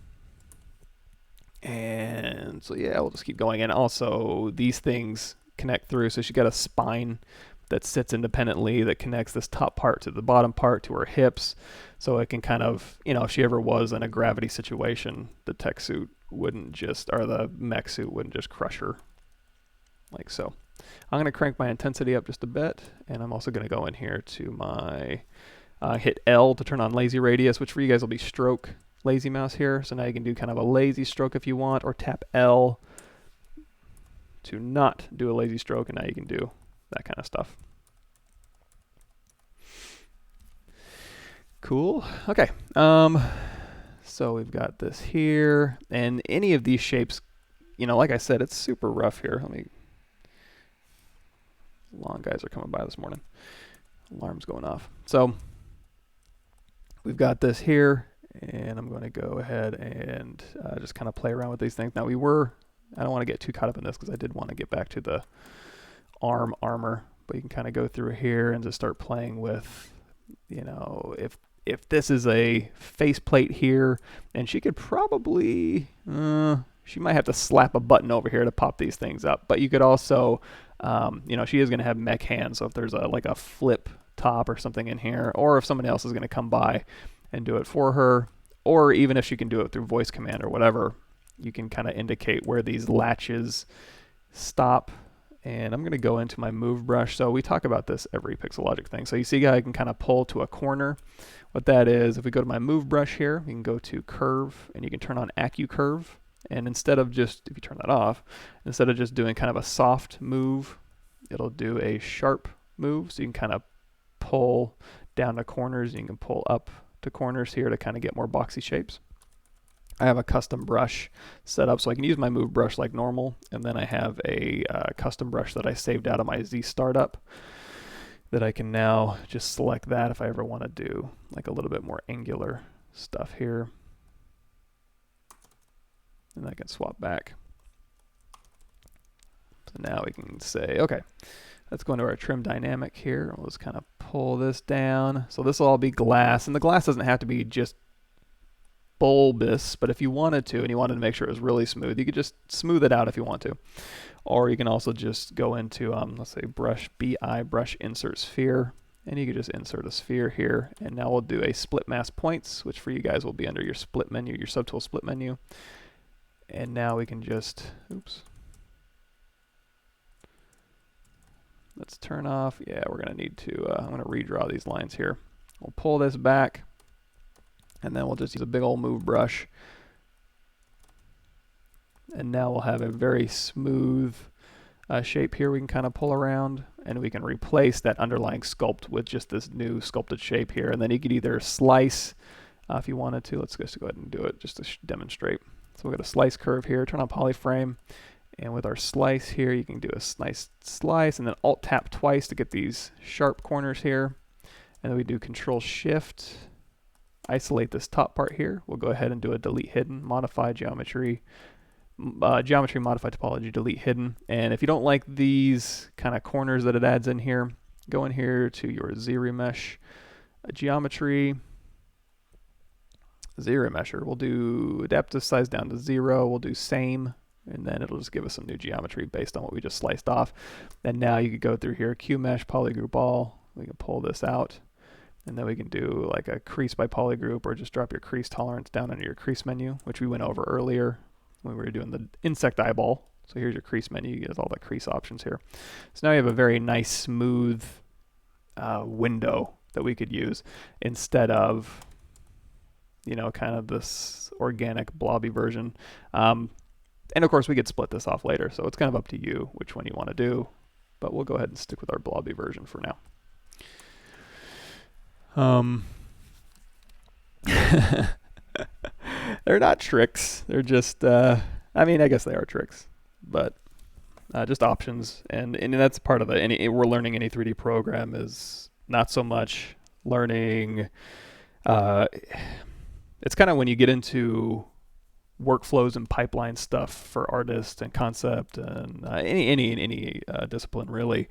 And so yeah, we'll just keep going. And also these things connect through, so she's got a spine that sits independently that connects this top part to the bottom part to her hips, so it can kind of, you know, if she ever was in a gravity situation, the tech suit wouldn't just, or the mech suit wouldn't just crush her like so. I'm going to crank my intensity up just a bit, and I'm also going to go in here to my, hit L to turn on lazy radius, which for you guys will be stroke lazy mouse here. So now you can do kind of a lazy stroke if you want, or tap L to not do a lazy stroke, and now you can do that kind of stuff. Cool. Okay. So we've got this here, and any of these shapes, you know, like I said, it's super rough here. Long guys are coming by this morning. Alarm's going off. So we've got this here, and I'm going to go ahead and just kind of play around with these things. Now I don't want to get too caught up in this because I did want to get back to the armor, but you can kind of go through here and just start playing with, you know, if this is a faceplate here, and she could probably, she might have to slap a button over here to pop these things up. But you could also, you know, she is going to have mech hands, so if there's like a flip top or something in here, or if somebody else is going to come by and do it for her, or even if she can do it through voice command or whatever, you can kind of indicate where these latches stop. And I'm going to go into my move brush. So we talk about this every Pixelogic thing. So you see how I can kind of pull to a corner. What that is, if we go to my move brush here, you can go to curve and you can turn on AccuCurve. And instead of just, if you turn that off, instead of just doing kind of a soft move, it'll do a sharp move. So you can kind of pull down to corners, and you can pull up to corners here to kind of get more boxy shapes. I have a custom brush set up so I can use my move brush like normal, and then I have a custom brush that I saved out of my Z startup that I can now just select that if I ever want to do like a little bit more angular stuff here. And I can swap back. So now we can say, okay, let's go into our trim dynamic here. We'll just kind of pull this down. So this will all be glass, and the glass doesn't have to be just bulbous, but if you wanted to and you wanted to make sure it was really smooth, you could just smooth it out if you want to. Or you can also just go into, let's say brush BI, brush insert sphere, and you could just insert a sphere here. And now we'll do a split mask points, which for you guys will be under your split menu, your subtool split menu. And now we can just, oops. Let's turn off, yeah, we're gonna need to, I'm gonna redraw these lines here. We'll pull this back, and then we'll just use a big old move brush. And now we'll have a very smooth shape here we can kind of pull around, and we can replace that underlying sculpt with just this new sculpted shape here. And then you could either slice if you wanted to. Let's just go ahead and do it just to demonstrate. So we'll get a slice curve here, turn on polyframe, and with our slice here, you can do a nice slice and then alt tap twice to get these sharp corners here. And then we do Control Shift, isolate this top part here. We'll go ahead and do a delete hidden, modify geometry, geometry modify topology, delete hidden. And if you don't like these kind of corners that it adds in here, go in here to your ZRemesh geometry, ZRemesher. We'll do adaptive size down to 0. We'll do same, and then it'll just give us some new geometry based on what we just sliced off. And now you could go through here, QMesh, polygroup all. We can pull this out. And then we can do like a crease by polygroup, or just drop your crease tolerance down under your crease menu, which we went over earlier when we were doing the insect eyeball. So here's your crease menu. You get all the crease options here. So now you have a very nice, smooth window that we could use instead of, you know, kind of this organic blobby version. And of course, we could split this off later. So it's kind of up to you which one you want to do. But we'll go ahead and stick with our blobby version for now. They're not tricks. They're just, I mean, I guess they are tricks, but just options. And that's part of it. We're learning any 3D program is not so much learning. It's kind of when you get into workflows and pipeline stuff for artists and concept and any discipline really.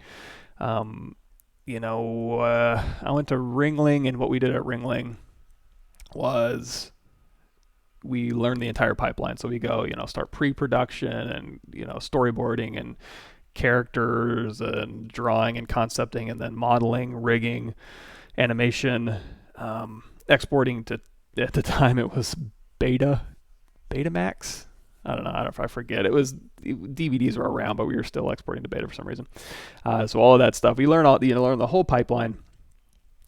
You know, I went to Ringling, and what we did at Ringling was we learned the entire pipeline. So we go, you know, start pre-production and, you know, storyboarding and characters and drawing and concepting, and then modeling, rigging, animation, exporting to, at the time it was Betamax. I don't know if I forget. It was, DVDs were around, but we were still exporting to beta for some reason. So all of that stuff, we learn learn the whole pipeline.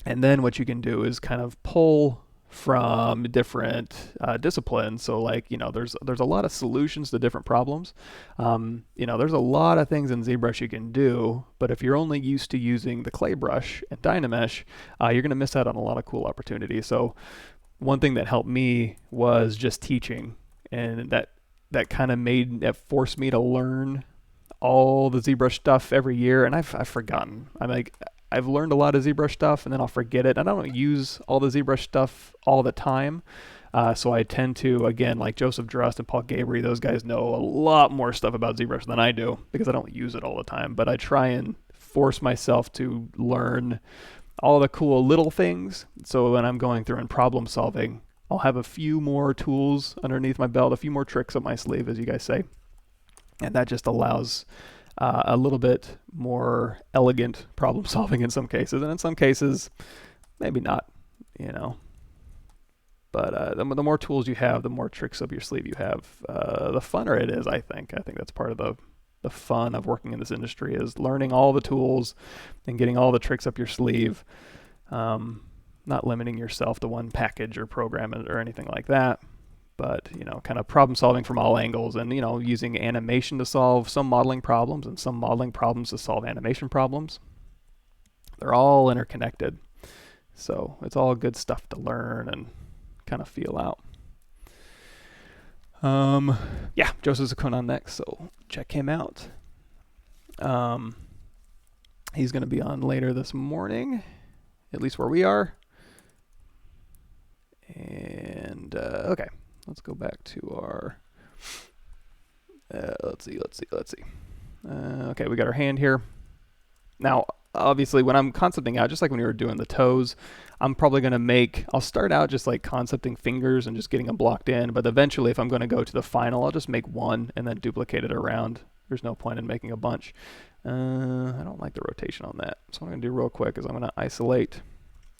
And then what you can do is kind of pull from different disciplines. So like, you know, there's a lot of solutions to different problems. You know, there's a lot of things in ZBrush you can do, but if you're only used to using the clay brush and Dynamesh, you're going to miss out on a lot of cool opportunities. So one thing that helped me was just teaching, and that kind of forced me to learn all the ZBrush stuff every year, and I've forgotten. I've learned a lot of ZBrush stuff, and then I'll forget it. And I don't use all the ZBrush stuff all the time, so I tend to, again, like Joseph Drust and Paul Gabry, those guys know a lot more stuff about ZBrush than I do because I don't use it all the time. But I try and force myself to learn all the cool little things, so when I'm going through and problem solving, I'll have a few more tools underneath my belt, a few more tricks up my sleeve, as you guys say. And that just allows a little bit more elegant problem solving in some cases. And in some cases, maybe not, you know. But the more tools you have, the more tricks up your sleeve you have, the funner it is, I think. I think that's part of the fun of working in this industry, is learning all the tools and getting all the tricks up your sleeve. Not limiting yourself to one package or program or anything like that, but, you know, kind of problem solving from all angles, and, you know, using animation to solve some modeling problems and some modeling problems to solve animation problems. They're all interconnected. So it's all good stuff to learn and kind of feel out. Yeah, Joseph's coming on next, so check him out. He's going to be on later this morning, at least where we are. And okay, let's go back to our. Let's see. Okay, we got our hand here. Now, obviously, when I'm concepting out, just like when we were doing the toes, I'm probably going to I'll start out just like concepting fingers and just getting them blocked in, but eventually if I'm going to go to the final, I'll just make one and then duplicate it around. There's no point in making a bunch. I don't like the rotation on that. So what I'm going to do real quick is I'm going to isolate,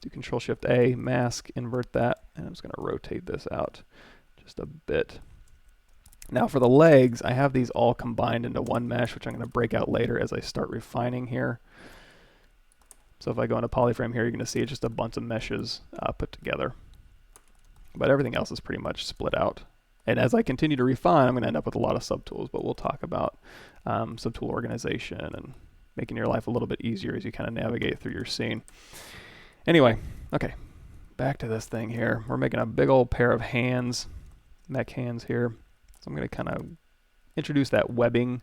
do Control-Shift-A, mask, invert that, and I'm just going to rotate this out just a bit. Now for the legs, I have these all combined into one mesh, which I'm going to break out later as I start refining here. So if I go into polyframe here, you're going to see it's just a bunch of meshes put together. But everything else is pretty much split out. And as I continue to refine, I'm going to end up with a lot of subtools, but we'll talk about subtool organization and making your life a little bit easier as you kind of navigate through your scene. Anyway, okay, back to this thing here. We're making a big old pair of hands, mech hands here. So I'm going to kind of introduce that webbing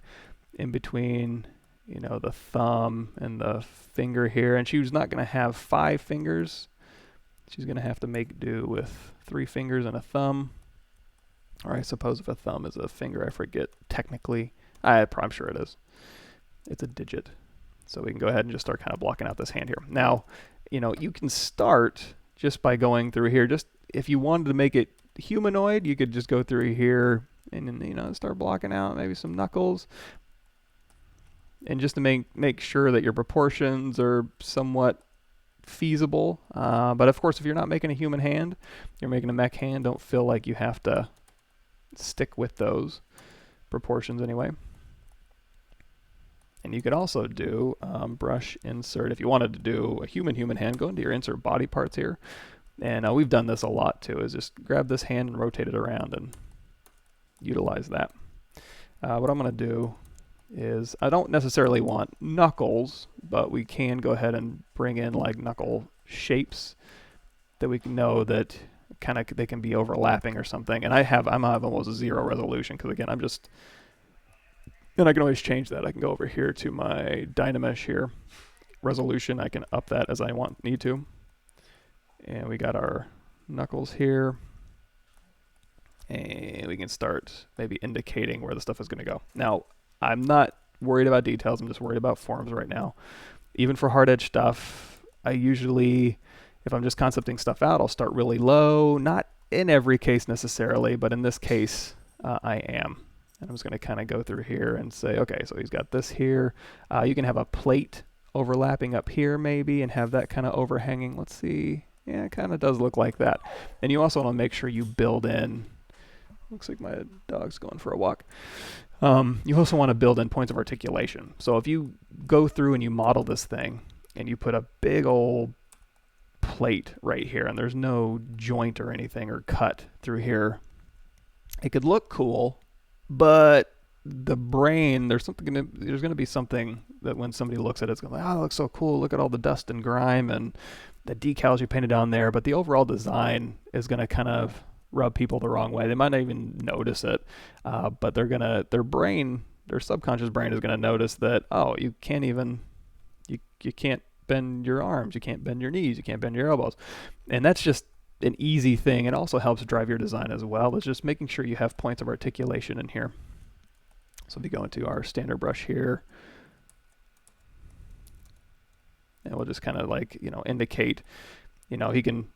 in between, you know, the thumb and the finger here. And she's not going to have 5 fingers. She's going to have to make do with 3 fingers and a thumb. Or I suppose if a thumb is a finger, I forget technically. I'm sure it is. It's a digit. So we can go ahead and just start kind of blocking out this hand here. Now, you know, you can start just by going through here. Just if you wanted to make it humanoid, you could just go through here and, you know, start blocking out maybe some knuckles. And just to make sure that your proportions are somewhat feasible. But of course, if you're not making a human hand, you're making a mech hand, don't feel like you have to stick with those proportions anyway. And you could also do brush insert. If you wanted to do a human hand, go into your insert body parts here. And we've done this a lot too, is just grab this hand and rotate it around and utilize that. What I'm going to do is, I don't necessarily want knuckles, but we can go ahead and bring in like knuckle shapes that we can know that kind of they can be overlapping or something. And I'm have almost 0 resolution because again, and I can always change that. I can go over here to my Dynamesh here, resolution. I can up that as I need to. And we got our knuckles here. And we can start maybe indicating where the stuff is going to go. Now, I'm not worried about details. I'm just worried about forms right now. Even for hard edge stuff, I usually, if I'm just concepting stuff out, I'll start really low. Not in every case necessarily, but in this case, I am. And I'm just going to kind of go through here and say, okay, so he's got this here. You can have a plate overlapping up here maybe and have that kind of overhanging. Let's see. Yeah, it kind of does look like that. And you also want to make sure you build in, looks like my dog's going for a walk. You also want to build in points of articulation. So if you go through and you model this thing and you put a big old plate right here and there's no joint or anything or cut through here, it could look cool, but the brain, there's going to be something that when somebody looks at it, it's going to be like, oh, that looks so cool. Look at all the dust and grime and the decals you painted down there. But the overall design is going to kind of rub people the wrong way. They might not even notice it, but their brain, their subconscious brain is going to notice that, oh, you can't bend your arms, you can't bend your knees, you can't bend your elbows. And that's just an easy thing. It also helps drive your design as well. It's just making sure you have points of articulation in here. So if we go into our standard brush here, and we'll just kind of like, indicate, he can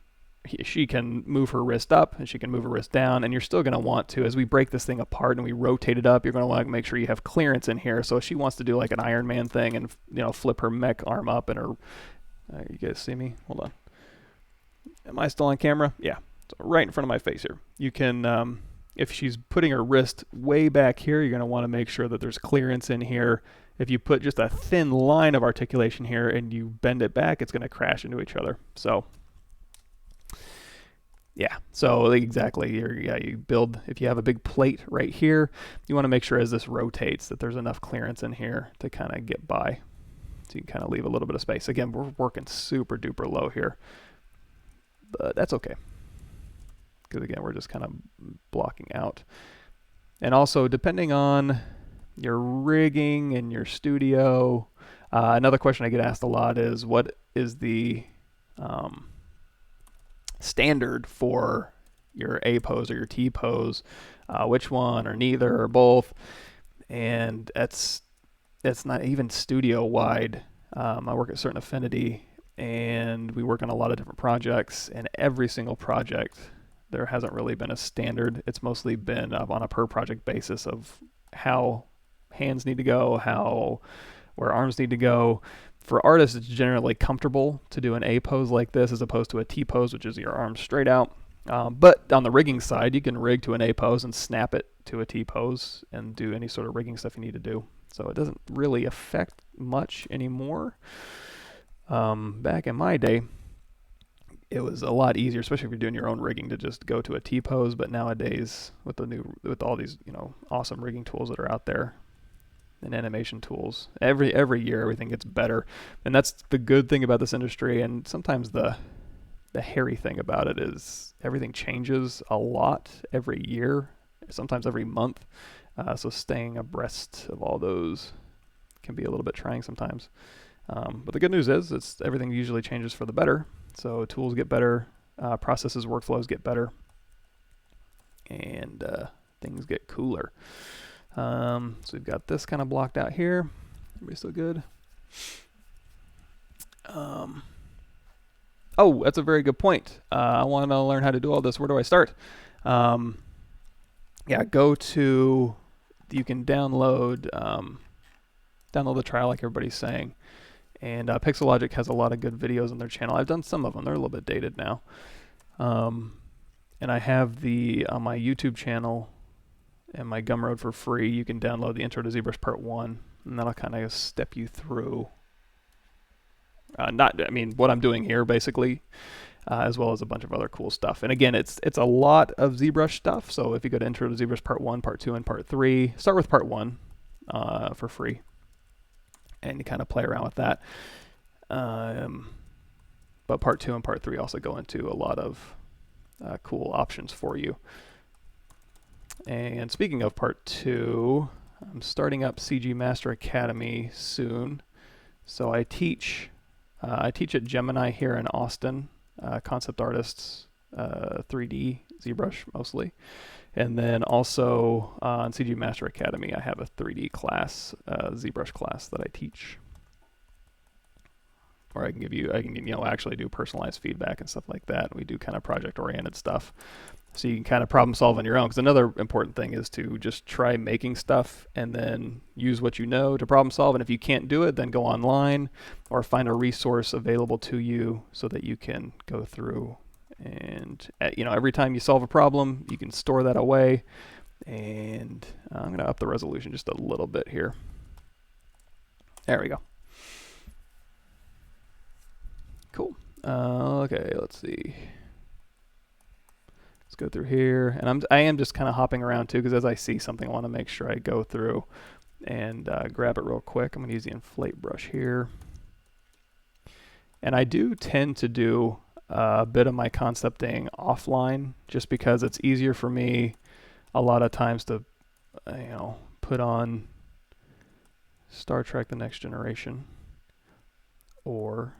she can move her wrist up and she can move her wrist down, and you're still going to want to, as we break this thing apart and we rotate it up, you're going to want to make sure you have clearance in here. So if she wants to do like an Iron Man thing and, you know, flip her mech arm up and her, you guys see me? Hold on. Am I still on camera? Yeah, it's right in front of my face here. You can, if she's putting her wrist way back here, you're going to want to make sure that there's clearance in here. If you put just a thin line of articulation here and you bend it back, it's going to crash into each other. So yeah, so exactly, you build, if you have a big plate right here, you want to make sure as this rotates that there's enough clearance in here to kind of get by. So you can kind of leave a little bit of space. Again, we're working super duper low here, but that's okay. Because again, we're just kind of blocking out. And also, depending on your rigging and your studio, another question I get asked a lot is, what is the standard for your A pose or your T pose? Which one, or neither, or both? And it's not even studio wide. I work at Certain Affinity, and we work on a lot of different projects, and every single project there hasn't really been a standard. It's mostly been on a per project basis of how hands need to go, where arms need to go. For artists, it's generally comfortable to do an A pose like this as opposed to a T pose, which is your arms straight out. But on the rigging side, you can rig to an A pose and snap it to a T pose and do any sort of rigging stuff you need to do. So it doesn't really affect much anymore. Back in my day, it was a lot easier, especially if you're doing your own rigging, to just go to a T pose. But nowadays, with all these, you know, awesome rigging tools that are out there and animation tools, every year everything gets better, and that's the good thing about this industry. And sometimes the hairy thing about it is everything changes a lot every year, sometimes every month. So staying abreast of all those can be a little bit trying sometimes. But the good news is everything usually changes for the better. So tools get better, processes, workflows get better, and things get cooler. So we've got this kind of blocked out here. Everybody still good? Oh, that's a very good point. I want to learn how to do all this. Where do I start? Yeah, go to, you can download the trial like everybody's saying. And Pixelogic has a lot of good videos on their channel. I've done some of them. They're a little bit dated now. And I have on my YouTube channel and my Gumroad for free, you can download the Intro to ZBrush Part 1, and that'll kind of step you through, what I'm doing here, basically, as well as a bunch of other cool stuff. And again, it's a lot of ZBrush stuff, so if you go to Intro to ZBrush Part 1, Part 2, and Part 3, start with Part 1 for free. And you kind of play around with that. But Part 2 and Part 3 also go into a lot of cool options for you. And speaking of Part 2, I'm starting up CG Master Academy soon. So I teach at Gemini here in Austin, concept artists, 3D, ZBrush mostly. And then also on CG Master Academy, I have a 3D class, ZBrush class that I teach. Or I can actually do personalized feedback and stuff like that. We do kind of project-oriented stuff. So you can kind of problem solve on your own. Because another important thing is to just try making stuff and then use what you know to problem solve. And if you can't do it, then go online or find a resource available to you so that you can go through. And every time you solve a problem, you can store that away. And I'm going to up the resolution just a little bit here. There we go. Cool. Okay, let's see. Let's go through here. And I am just kind of hopping around too, because as I see something, I want to make sure I go through and grab it real quick. I'm going to use the inflate brush here. And I do tend to do a bit of my concepting offline, just because it's easier for me a lot of times to put on Star Trek The Next Generation or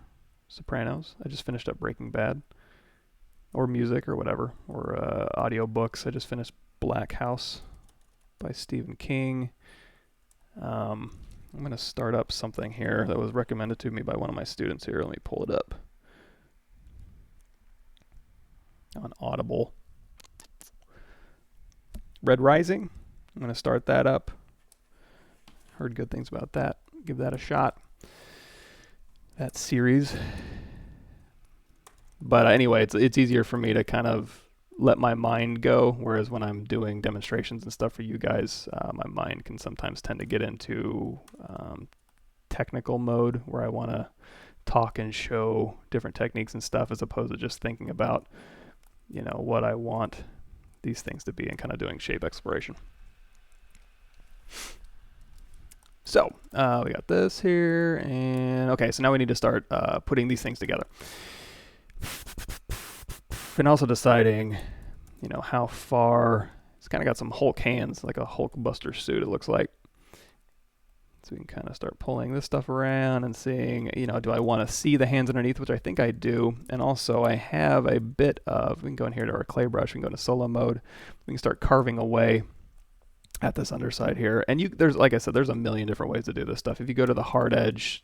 Sopranos. I just finished up Breaking Bad, or music or whatever, or audio books. I just finished Black House by Stephen King. I'm going to start up something here that was recommended to me by one of my students here. Let me pull it up. on Audible. Red Rising. I'm going to start that up. Heard good things about that. Give that a shot. That series. But anyway, it's easier for me to kind of let my mind go, whereas when I'm doing demonstrations and stuff for you guys, my mind can sometimes tend to get into technical mode where I want to talk and show different techniques and stuff as opposed to just thinking about, you know, what I want these things to be and kind of doing shape exploration. So we got this here, and okay, so now we need to start putting these things together. And also deciding, you know, how far. It's kind of got some Hulk hands, like a Hulk Buster suit, it looks like. So we can kind of start pulling this stuff around and seeing, you know, do I want to see the hands underneath, which I think I do. And also I have a bit of, we can go in here to our clay brush, we can go to solo mode. We can start carving away at this underside here. And there's, like I said, there's a million different ways to do this stuff. If you go to the hard edge,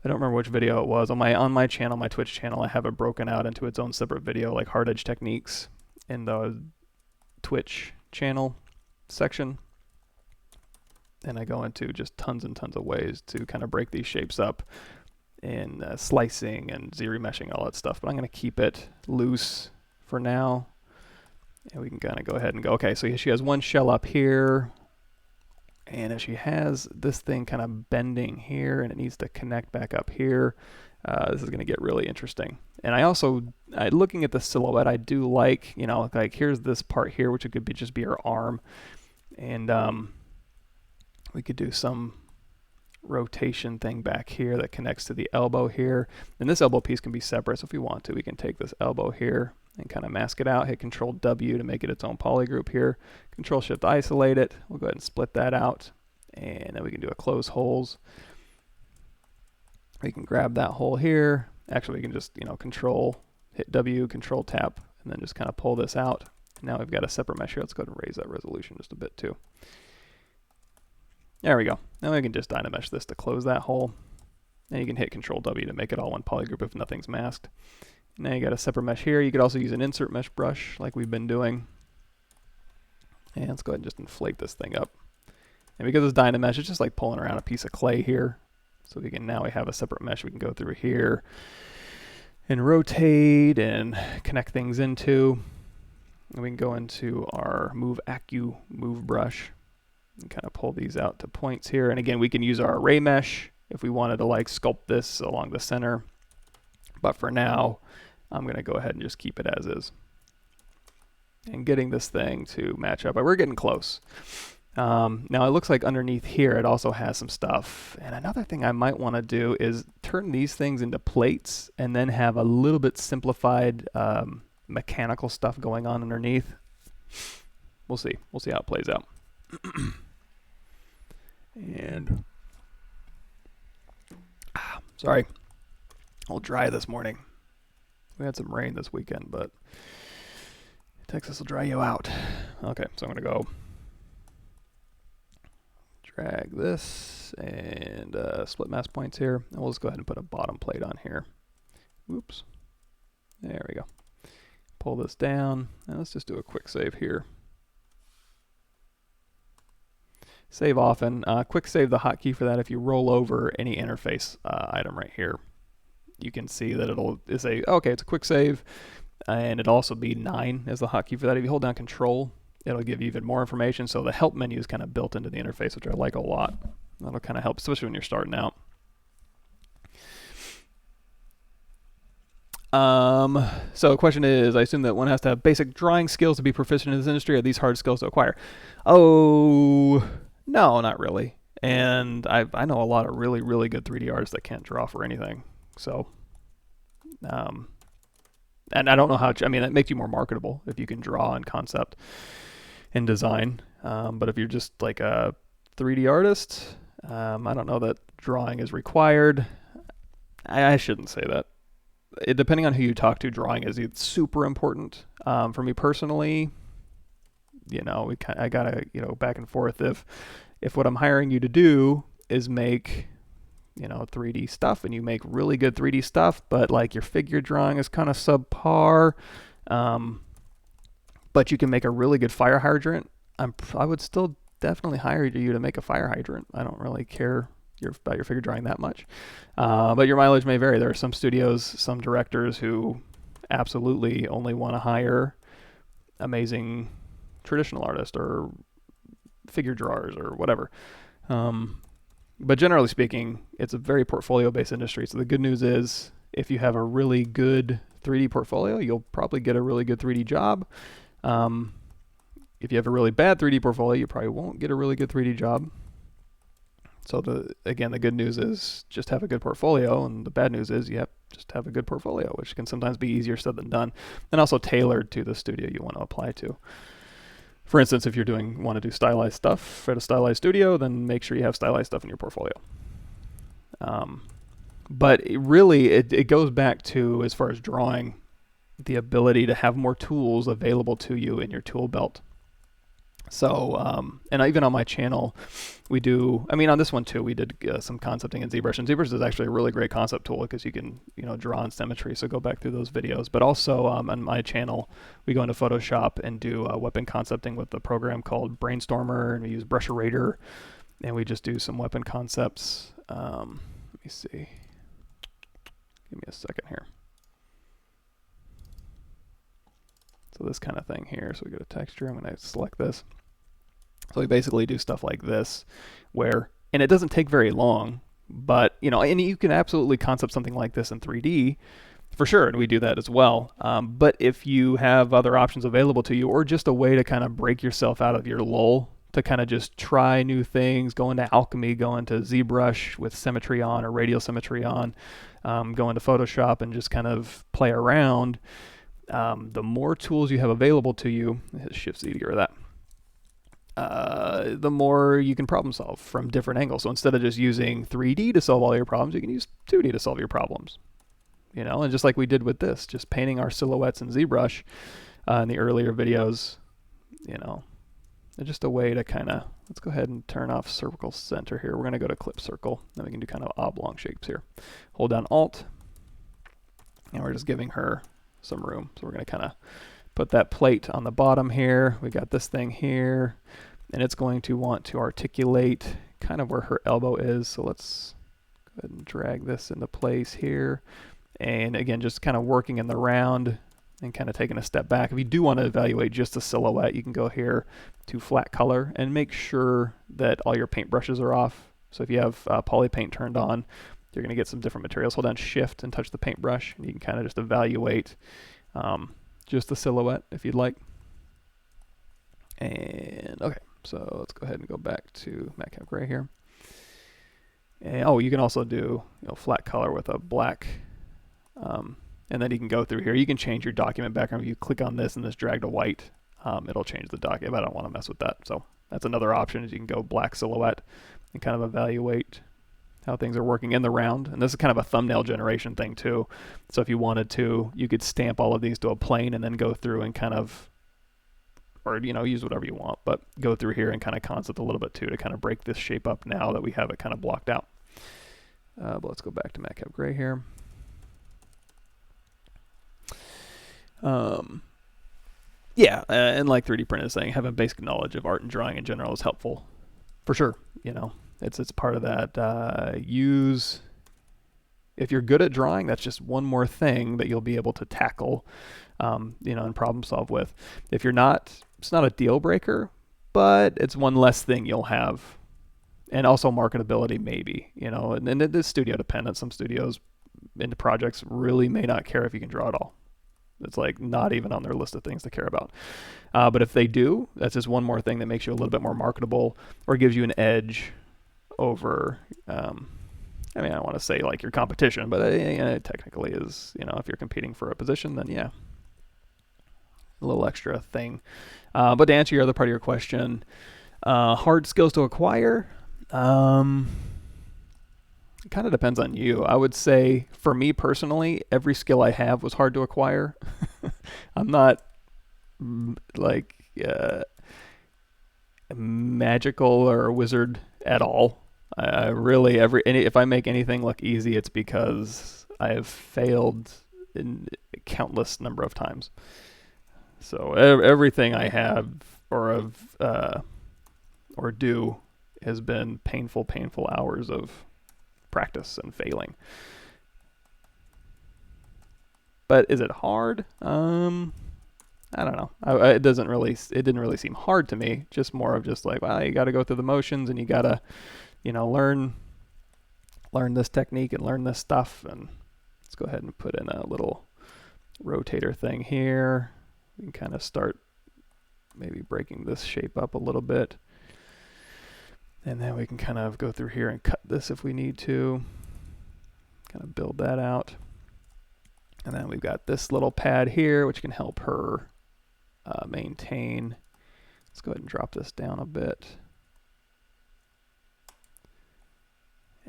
I don't remember which video it was. On my channel, my Twitch channel, I have it broken out into its own separate video, like hard edge techniques in the Twitch channel section. And I go into just tons and tons of ways to kind of break these shapes up in slicing and Z-remeshing and all that stuff. But I'm going to keep it loose for now. And we can kind of go ahead and go, okay, so she has one shell up here. And if she has this thing kind of bending here and it needs to connect back up here, this is going to get really interesting. And I also, looking at the silhouette, I do like, you know, like here's this part here, which could just be her arm. And we could do some rotation thing back here that connects to the elbow here. And this elbow piece can be separate, so if we want to, we can take this elbow here and kind of mask it out, hit Control W to make it its own polygroup here. Control Shift to isolate it. We'll go ahead and split that out. And then we can do a close holes. We can grab that hole here. Actually, we can just, you know, hit W, Control Tap, and then just kind of pull this out. Now we've got a separate mesh here. Let's go ahead and raise that resolution just a bit too. There we go. Now we can just dynamesh this to close that hole. And you can hit Control W to make it all one polygroup if nothing's masked. Now you got a separate mesh here. You could also use an insert mesh brush like we've been doing. And let's go ahead and just inflate this thing up. And because it's dynamesh, it's just like pulling around a piece of clay here. So we have a separate mesh we can go through here and rotate and connect things into. And we can go into our Move brush and kind of pull these out to points here. And again, we can use our array mesh if we wanted to like sculpt this along the center. But for now, I'm going to go ahead and just keep it as is. And getting this thing to match up. But we're getting close. Now it looks like underneath here it also has some stuff. And another thing I might want to do is turn these things into plates and then have a little bit simplified mechanical stuff going on underneath. We'll see. We'll see how it plays out. And sorry, a little dry this morning. We had some rain this weekend, but Texas will dry you out. Okay, so I'm going to go drag this and split mask points here. And we'll just go ahead and put a bottom plate on here. Oops. There we go. Pull this down, and let's just do a quick save here. Save often. Quick save the hotkey for that. If you roll over any interface item right here, you can see that it'll say, okay, it's a quick save, and it'll also be 9 as the hotkey for that. If you hold down Control, it'll give you even more information. So the help menu is kind of built into the interface, which I like a lot. That'll kind of help, especially when you're starting out. So the question is, I assume that one has to have basic drawing skills to be proficient in this industry. Are these hard skills to acquire? Oh, no, not really. And I know a lot of really, really good 3D artists that can't draw for anything. So, and I don't know how, I mean, that makes you more marketable if you can draw and concept and design. But if you're just like a 3D artist, I don't know that drawing is required. I shouldn't say that. Depending on who you talk to, drawing is super important. For me personally, you know, I gotta, you know, back and forth. If what I'm hiring you to do is make you know, 3D stuff, and you make really good 3D stuff, but like your figure drawing is kind of subpar, but you can make a really good fire hydrant, I would still definitely hire you to make a fire hydrant. I don't really care about your figure drawing that much, but your mileage may vary. There are some studios, some directors who absolutely only want to hire amazing traditional artists or figure drawers or whatever. But generally speaking, it's a very portfolio-based industry. So the good news is, if you have a really good 3D portfolio, you'll probably get a really good 3D job. If you have a really bad 3D portfolio, you probably won't get a really good 3D job. So the good news is just have a good portfolio, and the bad news is just have a good portfolio, which can sometimes be easier said than done, and also tailored to the studio you want to apply to. For instance, if you're want to do stylized stuff at a stylized studio, then make sure you have stylized stuff in your portfolio. But it goes back to, as far as drawing, the ability to have more tools available to you in your tool belt. So, and even on my channel, we do, on this one too, we did some concepting in ZBrush, and ZBrush is actually a really great concept tool because you can, draw in symmetry, so go back through those videos. But also on my channel, we go into Photoshop and do weapon concepting with a program called Brainstormer, and we use Brush Eraser, and we just do some weapon concepts. Let me see. Give me a second here. So this kind of thing here, so we go to texture, I'm going to select this. So we basically do stuff like this, and it doesn't take very long, but, and you can absolutely concept something like this in 3D, for sure, and we do that as well. But if you have other options available to you, or just a way to kind of break yourself out of your lull, to kind of just try new things, go into Alchemy, go into ZBrush with symmetry on, or radial symmetry on, go into Photoshop and just kind of play around, the more tools you have available to you, hit Shift-Z to get rid of that, the more you can problem solve from different angles. So instead of just using 3D to solve all your problems, you can use 2D to solve your problems. And just like we did with this, just painting our silhouettes in ZBrush in the earlier videos, it's just a way to kind of, let's go ahead and turn off circle center here. We're going to go to clip circle, then we can do kind of oblong shapes here. Hold down Alt, and we're just giving her some room. So we're going to kind of put that plate on the bottom here. We got this thing here, and it's going to want to articulate kind of where her elbow is. So let's go ahead and drag this into place here. And again, just kind of working in the round and kind of taking a step back. If you do want to evaluate just a silhouette, you can go here to flat color and make sure that all your paint brushes are off. So if you have poly paint turned on, you're going to get some different materials. Hold down Shift and touch the paintbrush, and you can kind of just evaluate just the silhouette if you'd like. And okay, so let's go ahead and go back to Matcap Gray here. And you can also do flat color with a black, and then you can go through here. You can change your document background. If you click on this and this drag to white, it'll change the document. But I don't want to mess with that. So that's another option, is you can go black silhouette and kind of evaluate how things are working in the round. And this is kind of a thumbnail generation thing too. So if you wanted to, you could stamp all of these to a plane and then go through and kind of, or use whatever you want, but go through here and kind of concept a little bit too, to kind of break this shape up now that we have it kind of blocked out. But let's go back to Matcap Gray here. Yeah, and like 3D print is saying, having basic knowledge of art and drawing in general is helpful, for sure. It's part of that. If you're good at drawing, that's just one more thing that you'll be able to tackle, and problem solve with. If you're not, it's not a deal breaker, but it's one less thing you'll have. And also marketability, maybe, and it is studio dependent. Some studios into projects really may not care if you can draw at all. It's like not even on their list of things to care about. But if they do, that's just one more thing that makes you a little bit more marketable, or gives you an edge over, I don't want to say like your competition, but it technically is, if you're competing for a position, then yeah, a little extra thing. But to answer your other part of your question, hard skills to acquire, it kind of depends on you. I would say for me personally, every skill I have was hard to acquire. I'm not like magical or a wizard at all. I really, if I make anything look easy, it's because I have failed in countless number of times. So everything I have or do has been painful hours of practice and failing. But is it hard? I don't know. It didn't really seem hard to me. Just more of just like, well, you got to go through the motions and you got to, learn this technique and learn this stuff. And let's go ahead and put in a little rotator thing here. We can kind of start maybe breaking this shape up a little bit. And then we can kind of go through here and cut this if we need to. Kind of build that out. And then we've got this little pad here, which can help her maintain. Let's go ahead and drop this down a bit.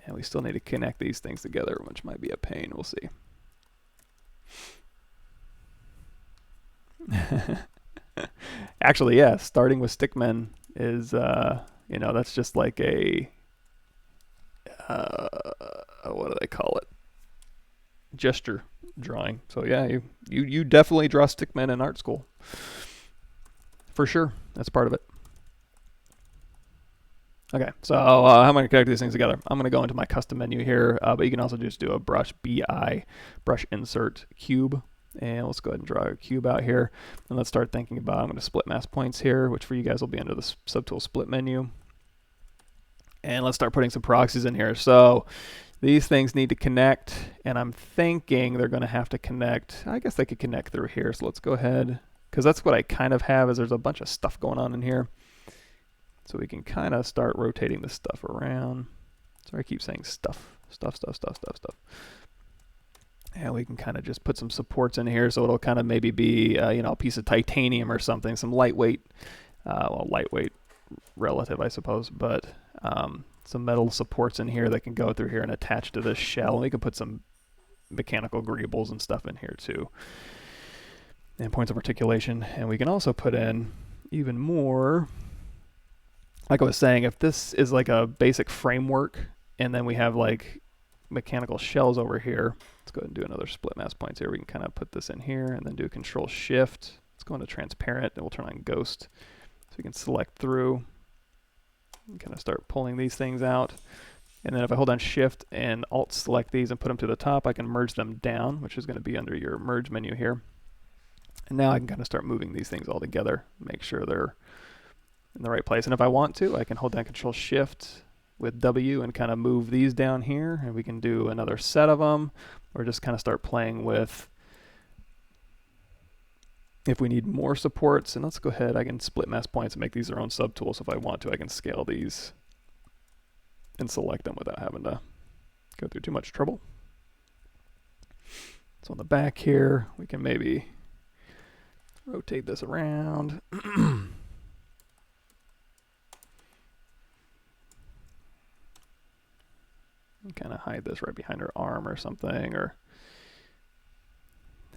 And we still need to connect these things together, which might be a pain. We'll see. Actually, yeah, starting with stickmen is, that's just like a, what do they call it? Gesture drawing. So yeah, you definitely draw stickmen in art school. For sure. That's part of it. Okay, so how am I going to connect these things together? I'm going to go into my custom menu here, but you can also just do a brush, BI, brush insert, cube. And let's go ahead and draw a cube out here. And let's start thinking about, I'm going to split mask points here, which for you guys will be under the subtool split menu. And let's start putting some proxies in here. So these things need to connect, and I'm thinking they're going to have to connect. I guess they could connect through here. So let's go ahead, because that's what I kind of have, is there's a bunch of stuff going on in here. So we can kind of start rotating this stuff around. Sorry, I keep saying stuff. And we can kind of just put some supports in here, so it'll kind of maybe be, a piece of titanium or something, some lightweight, lightweight relative, I suppose, but some metal supports in here that can go through here and attach to this shell. And we can put some mechanical greebles and stuff in here too, and points of articulation. And we can also put in even more. Like I was saying, if this is like a basic framework, and then we have like mechanical shells over here, let's go ahead and do another split mask points here. We can kind of put this in here and then do Control Shift. Let's go into transparent, and we'll turn on ghost. So we can select through and kind of start pulling these things out. And then if I hold down Shift and Alt select these and put them to the top, I can merge them down, which is going to be under your merge menu here. And now I can kind of start moving these things all together, make sure they're in the right place. And if I want to, I can hold down Control Shift with W and kind of move these down here, and we can do another set of them, or just kind of start playing with if we need more supports. And let's go ahead, I can split mask points and make these their own subtools. If I want to, I can scale these and select them without having to go through too much trouble. So on the back here, we can maybe rotate this around. Kind of hide this right behind her arm or something, or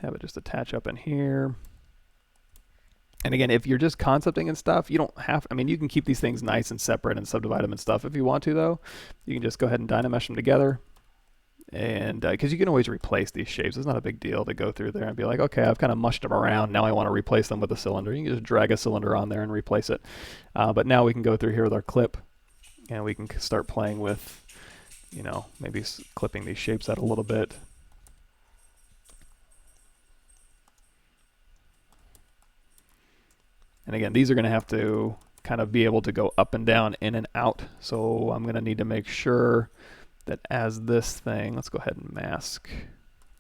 have it just attach up in here. And again, if you're just concepting and stuff, you don't have, you can keep these things nice and separate and subdivide them and stuff. If you want to, though, you can just go ahead and dynamesh them together. And because you can always replace these shapes. It's not a big deal to go through there and be like, okay, I've kind of mushed them around. Now I want to replace them with a cylinder. You can just drag a cylinder on there and replace it. But now we can go through here with our clip, and we can start playing with, maybe clipping these shapes out a little bit. And again, these are going to have to kind of be able to go up and down, in and out. So I'm going to need to make sure that as this thing, let's go ahead and mask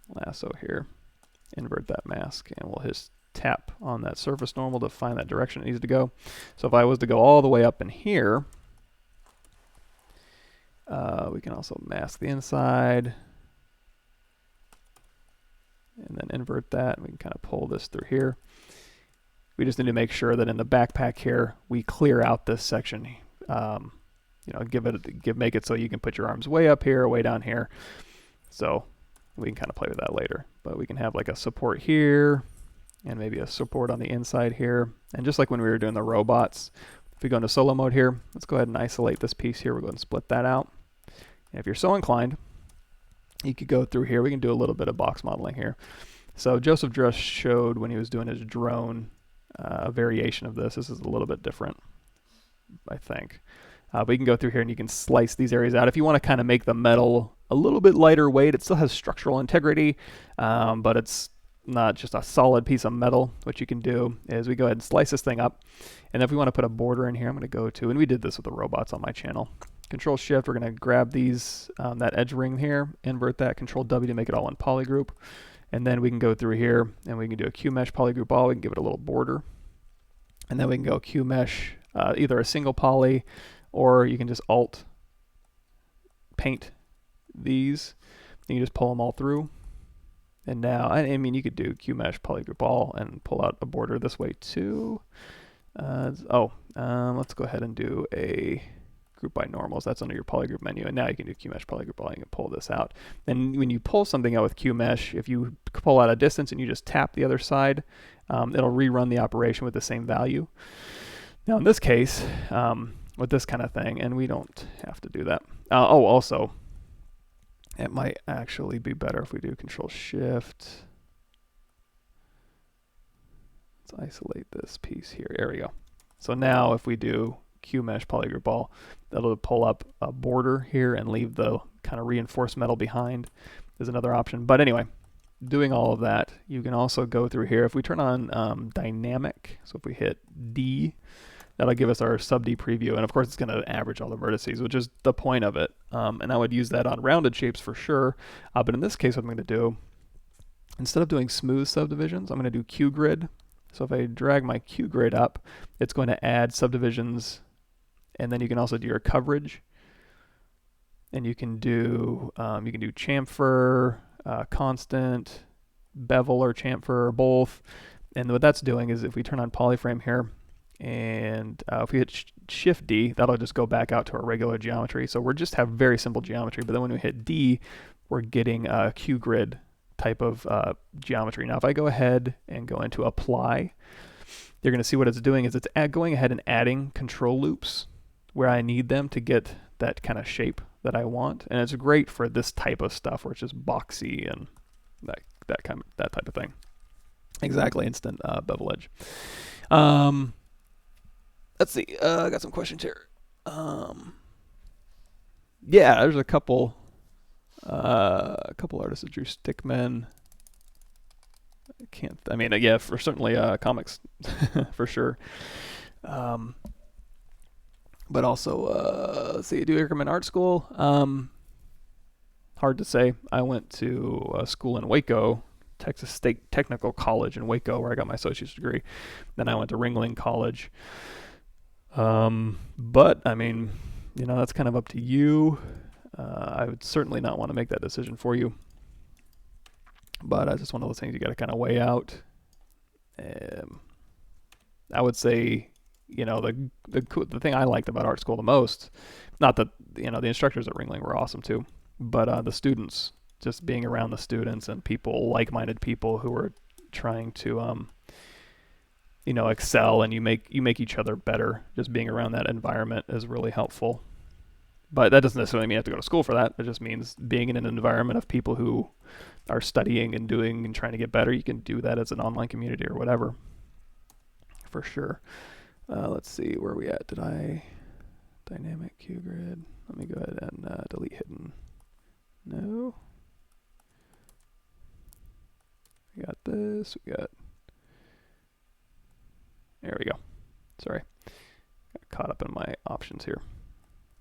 lasso here, invert that mask, and we'll just tap on that surface normal to find that direction it needs to go. So if I was to go all the way up in here, we can also mask the inside and then invert that, and we can kind of pull this through here. We just need to make sure that in the backpack here, we clear out this section. Make it so you can put your arms way up here, way down here. So we can kind of play with that later. But we can have like a support here, and maybe a support on the inside here. And just like when we were doing the robots, If we go into solo mode here, let's go ahead and isolate this piece here. We'll go ahead and split that out. And if you're so inclined, you could go through here. We can do a little bit of box modeling here. So Joseph just showed when he was doing his drone a variation of this. This is a little bit different, I think. But you can go through here and you can slice these areas out. If you want to kind of make the metal a little bit lighter weight, it still has structural integrity, but it's not just a solid piece of metal. What you can do is we go ahead and slice this thing up. And if we want to put a border in here, I'm going to go to, and we did this with the robots on my channel. Control Shift, we're going to grab these, that edge ring here, invert that, Control W to make it all one polygroup. And then we can go through here and we can do a Q-mesh polygroup all. We can give it a little border. And then we can go Q-mesh, either a single poly, or you can just Alt paint these. You can just pull them all through. And now, I mean, you could do Q-mesh polygroup all and pull out a border this way too. Let's go ahead and do a group by normals. That's under your polygroup menu. And now you can do Q-mesh polygroup all. You can pull this out. And when you pull something out with Q-mesh, if you pull out a distance and you just tap the other side, it'll rerun the operation with the same value. Now in this case, with this kind of thing, and we don't have to do that. Also, it might actually be better if we do Control Shift. Let's isolate this piece here. There we go. So now if we do Q-mesh polygroup all, that'll pull up a border here and leave the kind of reinforced metal behind is another option. But anyway, doing all of that, you can also go through here. If we turn on dynamic, so if we hit D, that'll give us our sub D preview. And of course, it's going to average all the vertices, which is the point of it. And I would use that on rounded shapes for sure. But in this case, what I'm going to do, instead of doing smooth subdivisions, I'm going to do Q grid. So if I drag my Q grid up, it's going to add subdivisions. And then you can also do your coverage. And you can do chamfer, constant, bevel or chamfer, or both. And what that's doing is if we turn on polyframe here, and if we hit Shift D, that'll just go back out to our regular geometry. So we're just have very simple geometry, but then when we hit D, we're getting a Q grid type of geometry. Now if I go ahead and go into apply, you're going to see what it's doing is it's going ahead and adding control loops where I need them to get that kind of shape that I want. And it's great for this type of stuff where it's just boxy and that type of thing. Exactly, instant bevel edge. Let's see. I got some questions here. Yeah, there's a couple artists that drew stickmen. I can't. I mean, yeah, for certainly comics, for sure. But also, let's see. Do you recommend art school? Hard to say. I went to a school in Waco, Texas State Technical College in Waco, where I got my associate's degree. Then I went to Ringling College. But I mean, you know, that's kind of up to you. I would certainly not want to make that decision for you. But it's just one of those things you got to kind of weigh out. I would say, you know, the thing I liked about art school the most, not that, you know, the instructors at Ringling were awesome too, but the students, just being around the students and people, like-minded people who were trying to, you know, excel, and you make each other better. Just being around that environment is really helpful. But that doesn't necessarily mean you have to go to school for that. It just means being in an environment of people who are studying and doing and trying to get better. You can do that as an online community or whatever, for sure. Let's see, where are we at? Did I dynamic Q grid? Let me go ahead and delete hidden. No. We got this. We got. There we go. Sorry, got caught up in my options here.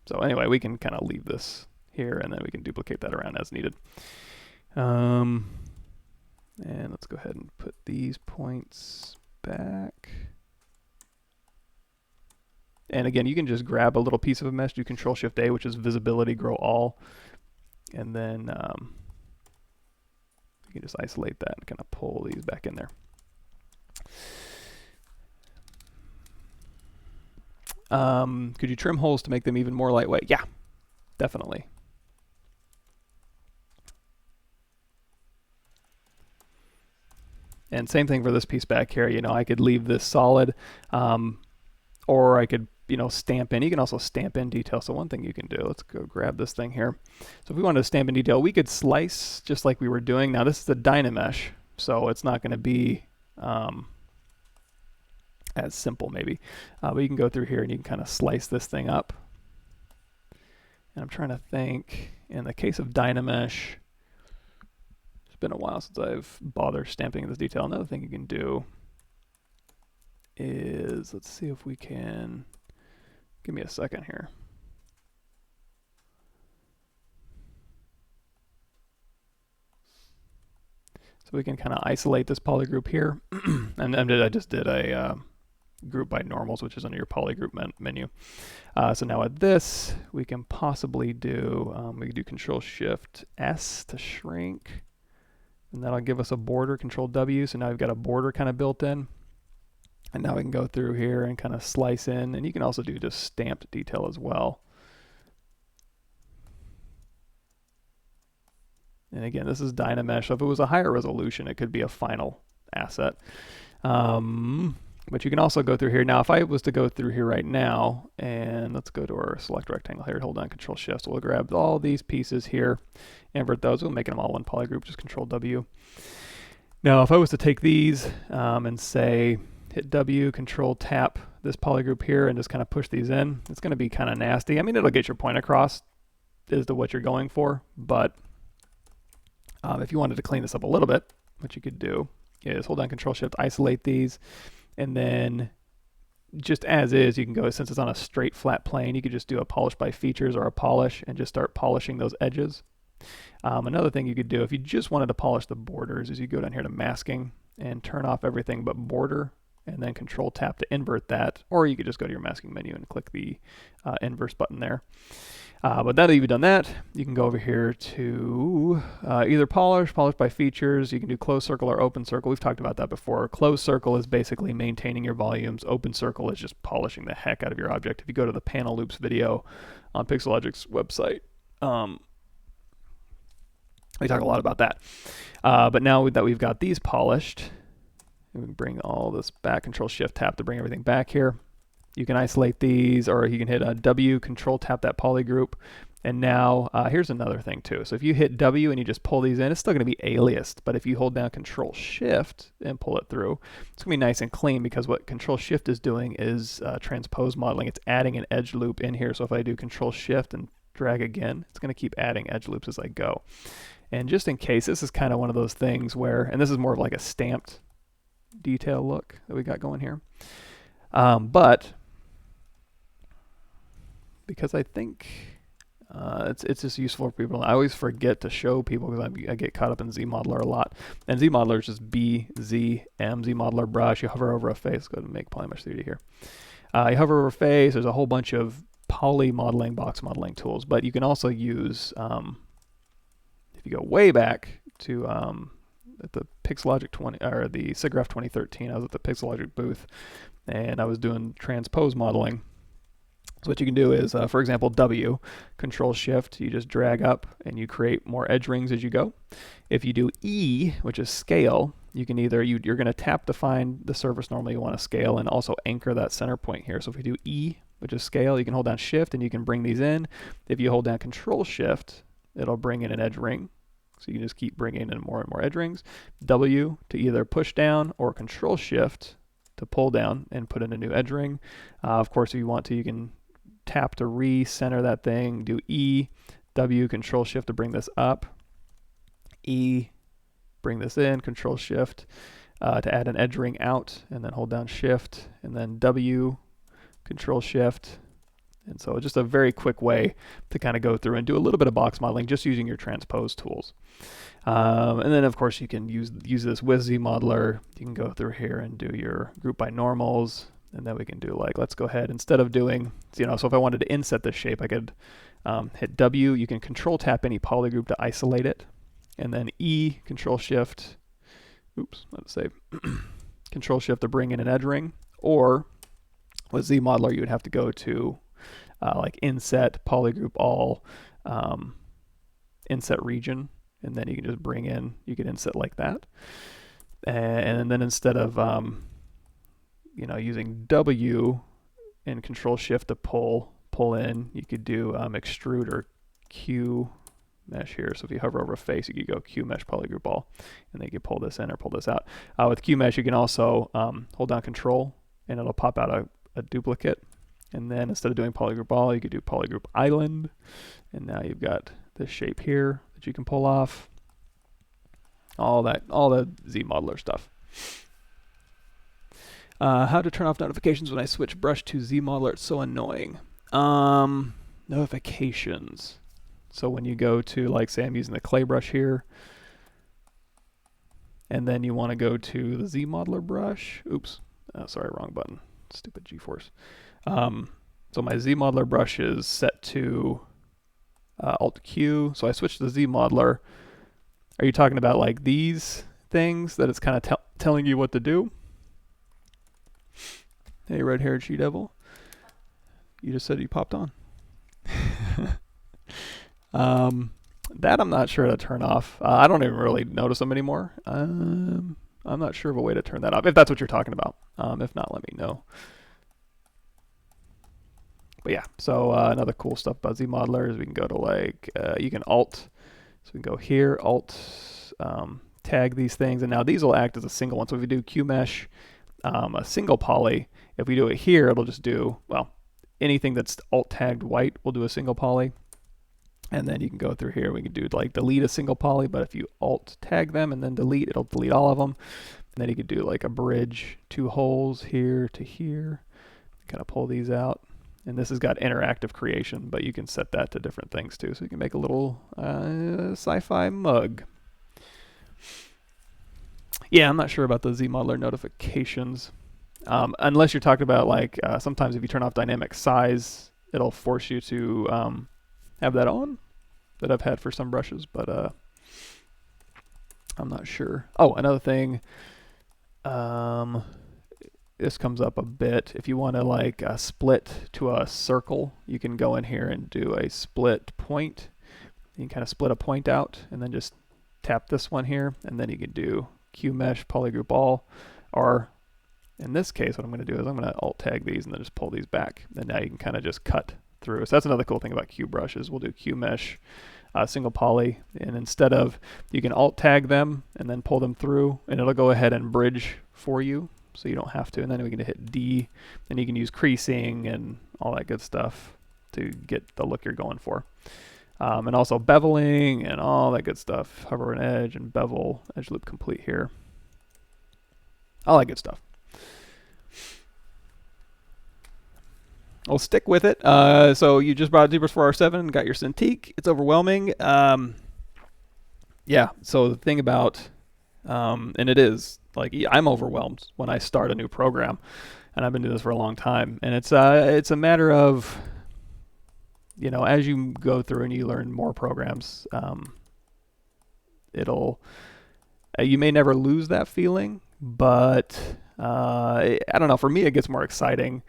So anyway, we can kind of leave this here, and then we can duplicate that around as needed. And let's go ahead and put these points back. And again, you can just grab a little piece of a mesh, do Control Shift A, which is visibility, grow all, and then you can just isolate that and kind of pull these back in there. Could you trim holes to make them even more lightweight? Yeah, definitely. And same thing for this piece back here. You know, I could leave this solid, or I could stamp in. You can also stamp in detail. So one thing you can do, let's go grab this thing here. So if we wanted to stamp in detail, we could slice just like we were doing. Now this is the Dynamesh, so it's not going to be as simple maybe. But you can go through here and you can kind of slice this thing up. And I'm trying to think, in the case of Dynamesh, it's been a while since I've bothered stamping this detail. Another thing you can do is, let's see if we can, give me a second here. So we can kind of isolate this polygroup here. And I just did a group by normals, which is under your polygroup menu. So now with this, we can possibly do, we can do Control-Shift-S to shrink. And that'll give us a border, Control-W. So now we've got a border kind of built in. And now we can go through here and kind of slice in. And you can also do just stamped detail as well. And again, this is Dynamesh. So if it was a higher resolution, it could be a final asset. But you can also go through here. Now, if I was to go through here right now, and let's go to our select rectangle here, hold down Control-Shift. So we'll grab all these pieces here, invert those. We'll make them all one polygroup, just Control-W. Now, if I was to take these and say, hit W, Control-Tap this polygroup here, and just kind of push these in, it's going to be kind of nasty. I mean, it'll get your point across as to what you're going for, but if you wanted to clean this up a little bit, what you could do is hold down Control-Shift, isolate these, and then just as is, you can go, since it's on a straight flat plane, you could just do a polish by features or a polish and just start polishing those edges. Another thing you could do if you just wanted to polish the borders is you go down here to masking and turn off everything but border, and then Control-Tap to invert that, or you could just go to your masking menu and click the inverse button there. But now that you've done that, you can go over here to either polish by features. You can do closed circle or open circle. We've talked about that before. Closed circle is basically maintaining your volumes. Open circle is just polishing the heck out of your object. If you go to the panel loops video on Pixelogic's website, we talk a lot about that. But now that we've got these polished, we can bring all this back, Control-Shift-Tap to bring everything back here. You can isolate these, or you can hit a W, Control-Tap that polygroup. And now, here's another thing too. So if you hit W and you just pull these in, it's still going to be aliased. But if you hold down Control-Shift and pull it through, it's going to be nice and clean, because what Control-Shift is doing is transpose modeling. It's adding an edge loop in here. So if I do Control-Shift and drag again, it's going to keep adding edge loops as I go. And just in case, this is kind of one of those things where, and this is more of like a stamped detail look that we got going here. But because I think it's just useful for people. I always forget to show people because I get caught up in ZModeler a lot. And ZModeler is just BZM, ZModeler brush. You hover over a face. Let's go to make Polymesh 3D here. You hover over a face. There's a whole bunch of poly modeling, box modeling tools. But you can also use, if you go way back to at the Pixelogic 20 or the SIGGRAPH 2013, I was at the Pixelogic booth and I was doing transpose modeling. So what you can do is, for example, W, Control-Shift, you just drag up and you create more edge rings as you go. If you do E, which is scale, you can either, you're going to tap to find the surface normally you want to scale and also anchor that center point here. So if we do E, which is scale, you can hold down Shift and you can bring these in. If you hold down Control-Shift, it'll bring in an edge ring. So you can just keep bringing in more and more edge rings. W to either push down, or Control-Shift to pull down and put in a new edge ring. Of course, if you want to, you can tap to re-center that thing, do E, W, Control-Shift to bring this up, E, bring this in, Control-Shift to add an edge ring out, and then hold down Shift, and then W, Control-Shift. And so just a very quick way to kind of go through and do a little bit of box modeling just using your transpose tools. And then, of course, you can use this with ZModeler. You can go through here and do your group by normals. And then we can do, like, let's go ahead, instead of doing, so if I wanted to inset this shape, I could hit W. You can Control-Tap any polygroup to isolate it. And then E, Control-Shift, let's say, Control-Shift to bring in an edge ring. Or with ZModeler, you would have to go to like inset, polygroup all, inset region, and then you can just bring in, you can inset like that. And then instead of, using W and Control Shift to pull in. You could do extrude or Q mesh here. So if you hover over a face, you could go Q mesh polygroup all, and then you can pull this in or pull this out. With Q mesh, you can also hold down Control, and it'll pop out a duplicate. And then instead of doing polygroup all, you could do polygroup island. And now you've got this shape here that you can pull off. All the ZModeler stuff. How to turn off notifications when I switch brush to ZModeler. It's so annoying. Notifications. So when you go to, like, say I'm using the clay brush here, and then you want to go to the ZModeler brush. Oops, sorry, wrong button. Stupid G-force. So my ZModeler brush is set to Alt-Q. So I switched to ZModeler. Are you talking about like these things that it's kind of telling you what to do? Hey, red-haired she-devil. You just said you popped on. That I'm not sure how to turn off. I don't even really notice them anymore. I'm not sure of a way to turn that off, if that's what you're talking about. If not, let me know. But yeah, so another cool stuff about ZModeler is we can go to, like, you can Alt. So we can go here, Alt, tag these things, and now these will act as a single one. So if we do Q mesh, a single poly, if we do it here, it'll just do, well, anything that's Alt tagged white will do a single poly. And then you can go through here, we can do like delete a single poly, but if you Alt tag them and then delete, it'll delete all of them. And then you could do like a bridge, 2 holes here to here, kind of pull these out. And this has got interactive creation, but you can set that to different things too. So you can make a little sci-fi mug. Yeah, I'm not sure about the ZModeler notifications. Unless you're talking about, like, sometimes if you turn off dynamic size, it'll force you to have that on, that I've had for some brushes, but I'm not sure. Oh, another thing, this comes up a bit. If you want to, like, split to a circle, you can go in here and do a split point. You can kind of split a point out and then just tap this one here, and then you can do Q mesh polygroup all, or in this case what I'm going to do is I'm going to Alt tag these and then just pull these back, and now you can kind of just cut through. So that's another cool thing about Q brushes. We'll do Q mesh single poly, and instead of, you can Alt tag them and then pull them through, and it'll go ahead and bridge for you, so you don't have to. And then we can hit D, and you can use creasing and all that good stuff to get the look you're going for. And also beveling and all that good stuff. Hover an edge and bevel, edge loop complete here. All that good stuff. I'll stick with it. So you just brought ZBrush 4R7 and got your Cintiq. It's overwhelming. Yeah, so the thing about, and it is, like, I'm overwhelmed when I start a new program, and I've been doing this for a long time. And it's a matter of, you know, as you go through and you learn more programs, you may never lose that feeling, but I don't know, for me it gets more exciting.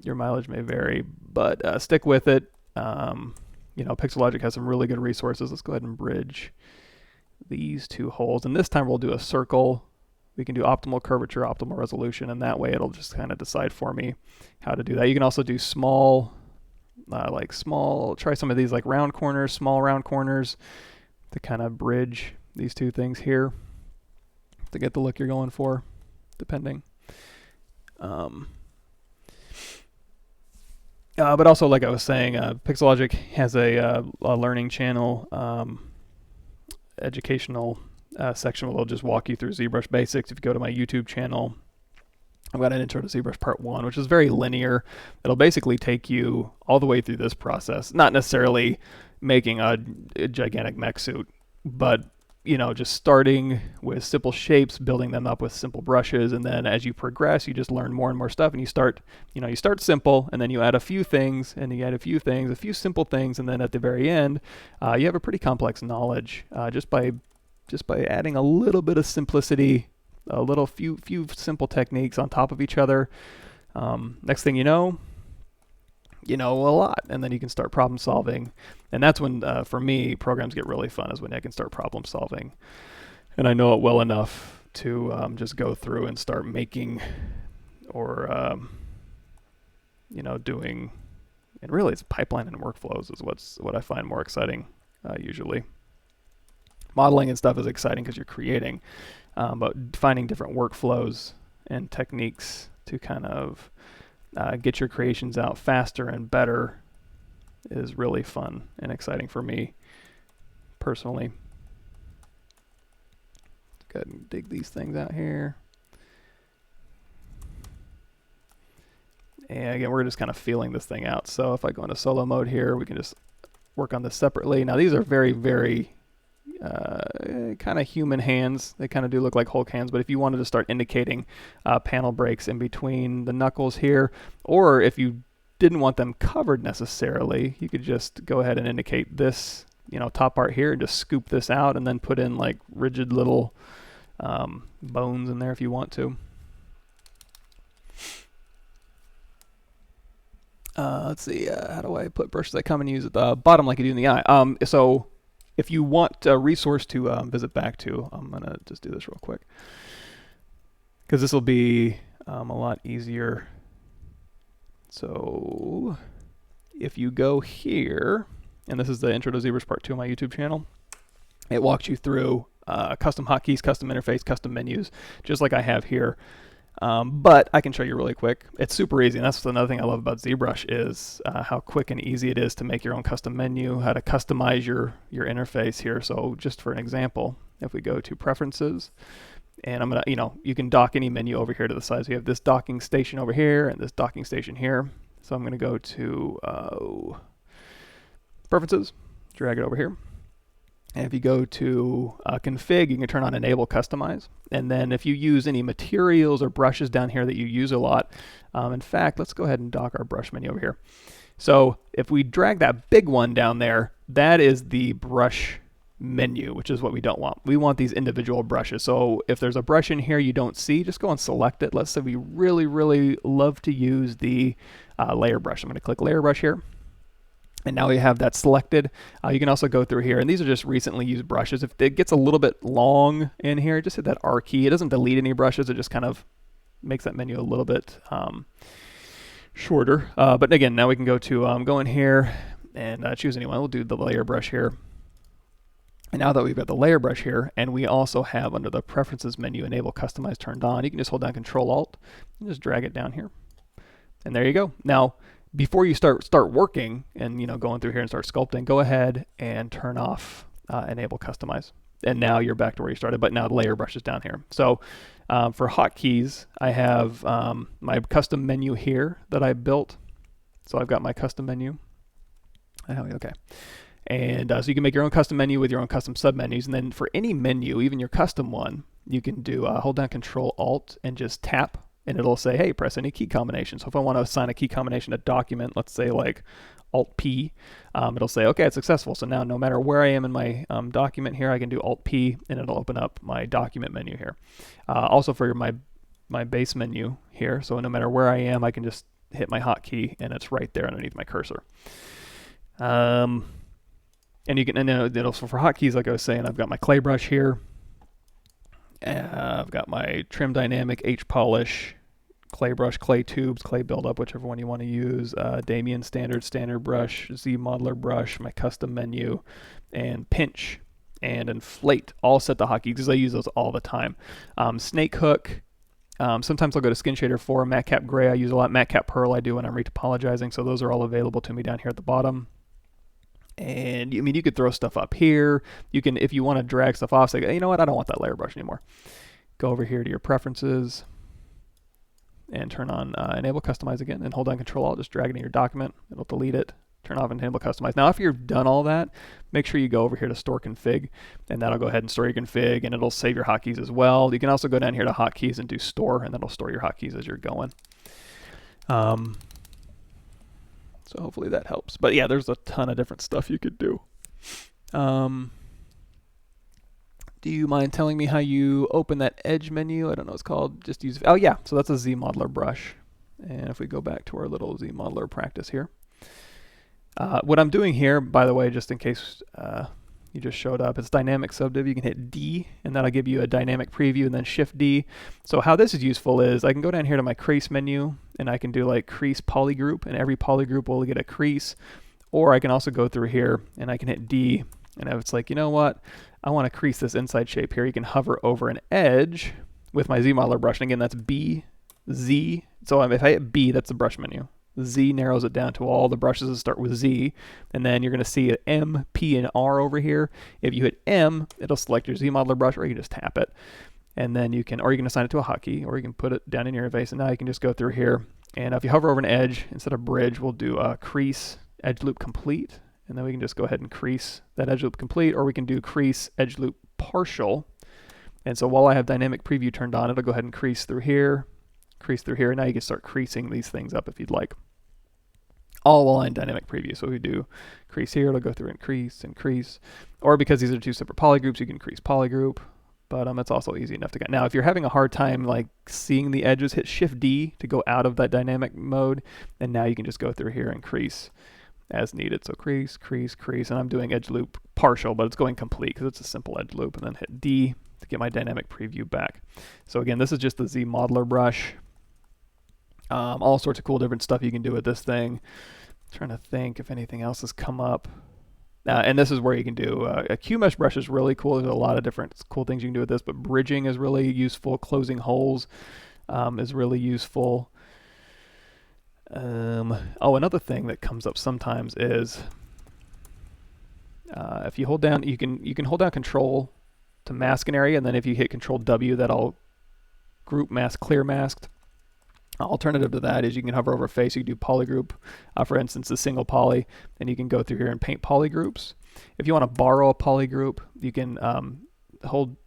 Your mileage may vary, but stick with it. You know, Pixelogic has some really good resources. Let's go ahead and bridge these 2 holes, and this time we'll do a circle. We can do optimal curvature, optimal resolution, and that way it'll just kind of decide for me how to do that. You can also do small, try some of these like round corners, small round corners, to kind of bridge these 2 things here to get the look you're going for, depending. But also, like I was saying, Pixelogic has a learning channel, educational section where they'll just walk you through ZBrush basics. If you go to my YouTube channel, I've got an intro to ZBrush part 1, which is very linear. It'll basically take you all the way through this process, not necessarily making a gigantic mech suit, but, you know, just starting with simple shapes, building them up with simple brushes, and then as you progress, you just learn more and more stuff, and you start simple, and then you add a few things, and you add a few things, a few simple things, and then at the very end, you have a pretty complex knowledge just by adding a little bit of simplicity, a little few simple techniques on top of each other. Next thing you know a lot, and then you can start problem solving. And that's when, for me, programs get really fun, is when I can start problem solving. And I know it well enough to just go through and start making or doing, and really it's pipeline and workflows is what I find more exciting usually. Modeling and stuff is exciting because you're creating, but finding different workflows and techniques to kind of get your creations out faster and better is really fun and exciting for me personally. Let's go ahead and dig these things out here. And again, we're just kind of feeling this thing out. So if I go into solo mode here, we can just work on this separately. Now these are very, very kind of human hands. They kind of do look like Hulk hands, but if you wanted to start indicating panel breaks in between the knuckles here, or if you didn't want them covered necessarily, you could just go ahead and indicate this, top part here, and just scoop this out and then put in like rigid little bones in there if you want to. Let's see, how do I put brushes that come and use at the bottom like you do in the eye? So if you want a resource to visit back to, I'm going to just do this real quick, because this will be a lot easier. So if you go here, and this is the Intro to ZBrush Part 2 on my YouTube channel, it walks you through custom hotkeys, custom interface, custom menus, just like I have here. But I can show you really quick. It's super easy, and that's another thing I love about ZBrush is how quick and easy it is to make your own custom menu, how to customize your interface here. So just for an example, if we go to Preferences, and I'm gonna, you can dock any menu over here to the side. So you have this docking station over here and this docking station here. So I'm gonna go to Preferences, drag it over here. And if you go to config, you can turn on enable customize. And then if you use any materials or brushes down here that you use a lot, in fact, let's go ahead and dock our brush menu over here. So if we drag that big one down there, that is the brush menu, which is what we don't want. We want these individual brushes. So if there's a brush in here you don't see, just go and select it. Let's say we really, really love to use the layer brush. I'm going to click layer brush here. And now we have that selected. You can also go through here, and these are just recently used brushes. If it gets a little bit long in here, just hit that R key. It doesn't delete any brushes, it just kind of makes that menu a little bit shorter. But again, now we can go to go in here and choose anyone. We'll do the layer brush here. And now that we've got the layer brush here, and we also have under the preferences menu enable customize turned on, you can just hold down Control Alt and just drag it down here. And there you go. Now, before you start working and going through here and start sculpting, go ahead and turn off enable customize. And now you're back to where you started, but now the layer brush is down here. So for hotkeys, I have my custom menu here that I built. So I've got my custom menu. Okay. And so you can make your own custom menu with your own custom submenus. And then for any menu, even your custom one, you can do hold down Control Alt and just tap. And it'll say, hey, press any key combination. So if I want to assign a key combination to document, let's say like Alt-P, it'll say, okay, it's successful. So now no matter where I am in my document here, I can do Alt-P, and it'll open up my document menu here. Also for my base menu here, so no matter where I am, I can just hit my hotkey, and it's right there underneath my cursor. And you can, and then also for hotkeys, like I was saying, I've got my clay brush here. I've got my trim dynamic, H polish, clay brush, clay tubes, clay buildup, whichever one you want to use, Damien standard brush, ZModeler brush, my custom menu, and pinch and inflate, all set to hotkeys because I use those all the time. Snake hook, sometimes I'll go to skin shader 4, matte cap gray I use a lot, matte cap pearl I do when I'm retopologizing, so those are all available to me down here at the bottom. And I mean, you could throw stuff up here. You can, if you want to drag stuff off, say, you know what, I don't want that layer brush anymore. Go over here to your preferences and turn on enable customize again, and hold down Control Alt, just drag it in your document. It'll delete it. Turn off enable customize. Now, if you've done all that, make sure you go over here to store config, and that'll go ahead and store your config, and it'll save your hotkeys as well. You can also go down here to hotkeys and do store, and that'll store your hotkeys as you're going. So hopefully that helps. But yeah, there's a ton of different stuff you could do. Do you mind telling me how you open that edge menu? I don't know what it's called. Just use, oh yeah, so that's a ZModeler brush. And if we go back to our little ZModeler practice here. What I'm doing here, by the way, just in case you just showed up. It's dynamic subdiv. You can hit D, and that'll give you a dynamic preview, and then Shift D. So how this is useful is I can go down here to my crease menu, and I can do like crease polygroup, and every polygroup will get a crease. Or I can also go through here, and I can hit D, and if it's like, you know what, I want to crease this inside shape here, you can hover over an edge with my ZModeler brush, and again, that's B, Z. So if I hit B, that's the brush menu. Z narrows it down to all the brushes that start with Z, and then you're going to see M, P, and R over here. If you hit M, it'll select your ZModeler brush, or you can just tap it, and then you can, or you can assign it to a hotkey, or you can put it down in your interface, and now you can just go through here, and if you hover over an edge, instead of bridge, we'll do crease, edge loop complete, and then we can just go ahead and crease that edge loop complete, or we can do crease, edge loop partial. And so while I have dynamic preview turned on, it'll go ahead and crease through here, and now you can start creasing these things up if you'd like, all while in dynamic preview. So if we do crease here, it'll go through and crease, or because these are two separate polygroups, you can crease polygroup, but it's also easy enough to get. Now, if you're having a hard time like seeing the edges, hit Shift D to go out of that dynamic mode, and now you can just go through here and crease as needed. So crease, and I'm doing edge loop partial, but it's going complete because it's a simple edge loop, and then hit D to get my dynamic preview back. So again, this is just the ZModeler brush. All sorts of cool different stuff you can do with this thing. I'm trying to think if anything else has come up. And this is where you can do a Q-mesh brush is really cool. There's a lot of different cool things you can do with this, but bridging is really useful. Closing holes is really useful. Oh, another thing that comes up sometimes is if you hold down, you can hold down Control to mask an area, and then if you hit Control W, that'll group mask, clear masked. Alternative to that is you can hover over a face, you can do polygroup, for instance, a single poly, and you can go through here and paint polygroups. If you want to borrow a polygroup, you can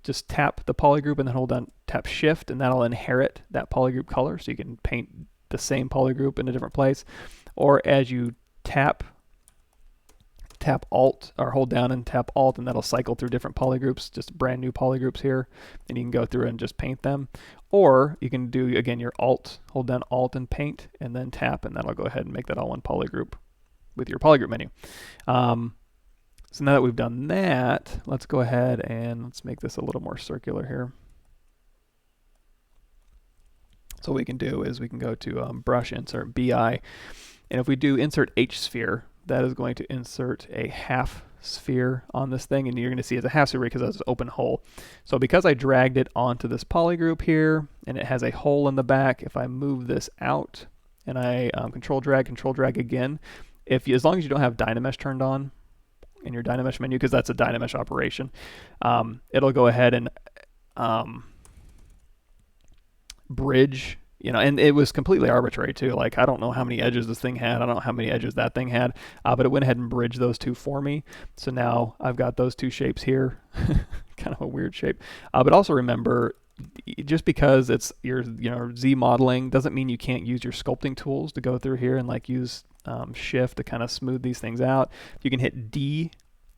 just tap the polygroup and then hold down, tap Shift, and that'll inherit that polygroup color, so you can paint the same polygroup in a different place. Or as you tap Alt, or hold down and tap Alt, and that'll cycle through different polygroups, just brand new polygroups here, and you can go through and just paint them. Or you can do, again, your Alt, hold down Alt and paint, and then tap, and that'll go ahead and make that all one polygroup with your polygroup menu. So now that we've done that, let's go ahead and let's make this a little more circular here. So what we can do is we can go to Brush, Insert, BI, and if we do Insert H Sphere, that is going to insert a half sphere on this thing, and you're going to see it's a half sphere because it's an open hole. So because I dragged it onto this polygroup here, and it has a hole in the back, if I move this out and I control drag again, as long as you don't have Dynamesh turned on in your Dynamesh menu, because that's a Dynamesh operation, it'll go ahead and bridge, and it was completely arbitrary too. Like, I don't know how many edges this thing had, I don't know how many edges that thing had, but it went ahead and bridged those two for me. So now I've got those two shapes here, kind of a weird shape. But also remember, just because it's your Z modeling doesn't mean you can't use your sculpting tools to go through here and like use Shift to kind of smooth these things out. You can hit D,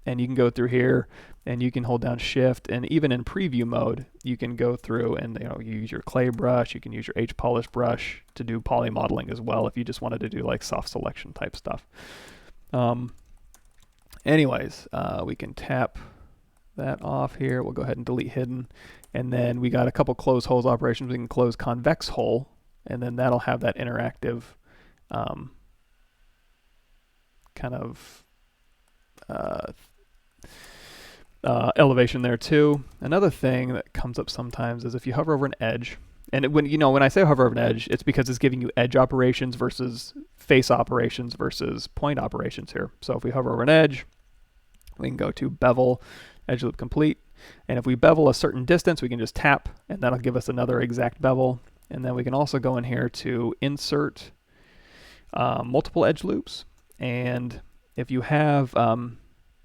and you can go through here, and you can hold down Shift, and even in preview mode, you can go through and you use your clay brush, you can use your H polish brush to do poly modeling as well if you just wanted to do like soft selection type stuff. Anyways, we can tap that off here. We'll go ahead and delete hidden, and then we got a couple close holes operations. We can close convex hole, and then that'll have that interactive kind of elevation there too. Another thing that comes up sometimes is if you hover over an edge, and when I say hover over an edge, it's because it's giving you edge operations versus face operations versus point operations here. So if we hover over an edge, we can go to bevel, edge loop complete, and if we bevel a certain distance, we can just tap, and that'll give us another exact bevel. And then we can also go in here to insert multiple edge loops, and if you have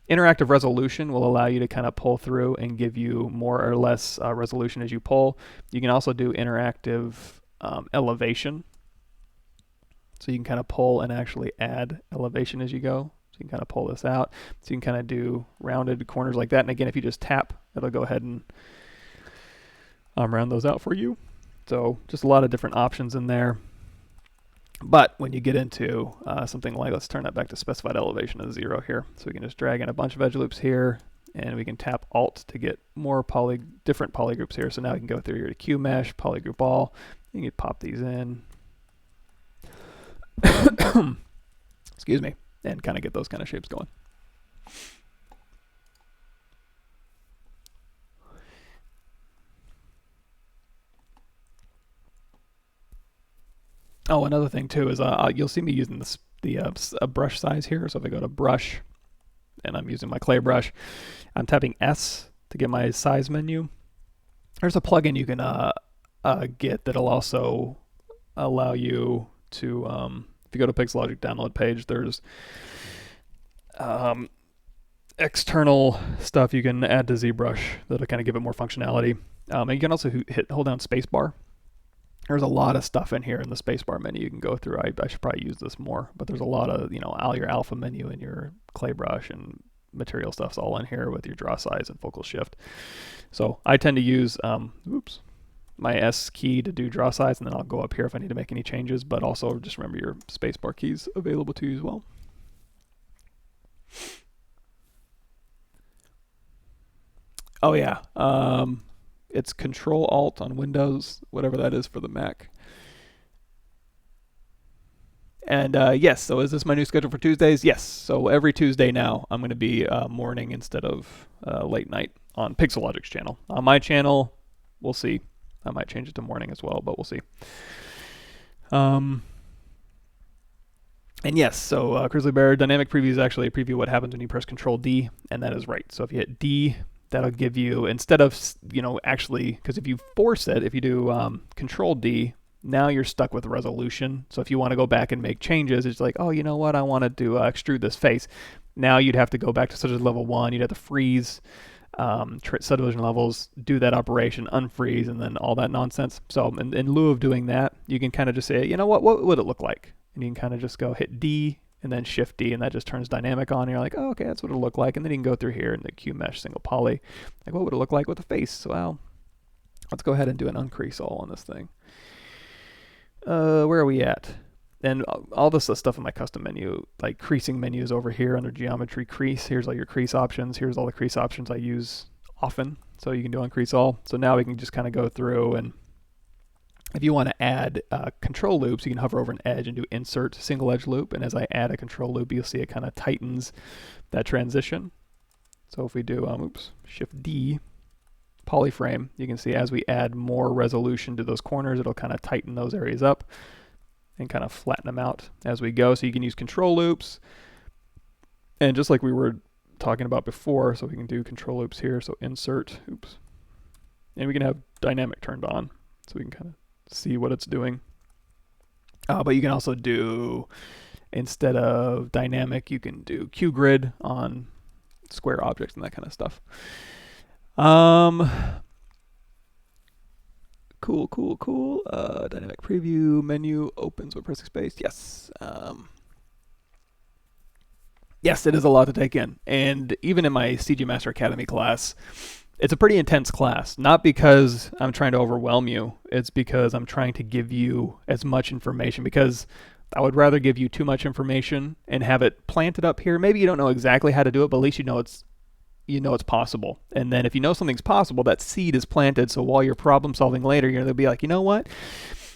interactive resolution, will allow you to kind of pull through and give you more or less resolution as you pull. You can also do interactive elevation, so you can kind of pull and actually add elevation as you go. So you can kind of pull this out, so you can kind of do rounded corners like that. And again, if you just tap, it'll go ahead and round those out for you. So just a lot of different options in there. But when you get into something like, let's turn that back to specified elevation of 0 here. So we can just drag in a bunch of edge loops here, and we can tap Alt to get more different polygroups here. So now we can go through here to QMesh, polygroup all. You can pop these in. Excuse me, and kind of get those kind of shapes going. Oh, another thing too is you'll see me using the brush size here. So if I go to brush and I'm using my clay brush, I'm tapping S to get my size menu. There's a plugin you can get that'll also allow you to, if you go to Pixelogic download page, there's external stuff you can add to ZBrush that'll kind of give it more functionality. And you can also hold down spacebar. There's a lot of stuff in here in the spacebar menu you can go through. I should probably use this more, but there's a lot of, all your alpha menu and your clay brush and material stuff's all in here with your draw size and focal shift. So I tend to use, my S key to do draw size, and then I'll go up here if I need to make any changes, but also just remember your spacebar keys available to you as well. Oh yeah, it's Control Alt on Windows, whatever that is for the Mac. And yes, so is this my new schedule for Tuesdays? Yes, so every Tuesday now I'm going to be morning instead of late night on Pixelogic's channel. On my channel, we'll see. I might change it to morning as well, but we'll see. And yes, so Grizzly Bear Dynamic Preview is actually a preview of what happens when you press Control D, and that is right. So if you hit D, that'll give you, instead of, actually, because if you force it, if you do Control D, now you're stuck with resolution. So if you want to go back and make changes, it's like, oh, you know what, I want to extrude this face. Now you'd have to go back to such as level 1, you'd have to freeze subdivision levels, do that operation, unfreeze, and then all that nonsense. So in lieu of doing that, you can kind of just say, you know what would it look like? And you can kind of just go hit D and then Shift D, and that just turns dynamic on. And you're like, oh, okay, that's what it'll look like. And then you can go through here in the QMesh single poly, like what would it look like with the face? Well, let's go ahead and do an uncrease all on this thing. Where are we at? And all this stuff in my custom menu, like creasing menus over here under geometry crease. Here's all your crease options. Here's all the crease options I use often. So you can do uncrease all. So now we can just kind of go through, and if you want to add control loops, you can hover over an edge and do insert single edge loop. And as I add a control loop, you'll see it kind of tightens that transition. So if we do, Shift D, polyframe, you can see as we add more resolution to those corners, it'll kind of tighten those areas up and kind of flatten them out as we go. So you can use control loops, and just like we were talking about before, so we can do control loops here. So insert, and we can have dynamic turned on, so we can kind of see what it's doing. But you can also do, instead of dynamic, you can do QGrid on square objects and that kind of stuff. Cool. Dynamic preview menu opens with pressing space. Yes. Yes, it is a lot to take in. And even in my CG Master Academy class, it's a pretty intense class. Not because I'm trying to overwhelm you. It's because I'm trying to give you as much information, because I would rather give you too much information and have it planted up here. Maybe you don't know exactly how to do it, but at least you know it's possible. And then if you know something's possible, that seed is planted. So while you're problem solving later, you'll be like, you know what?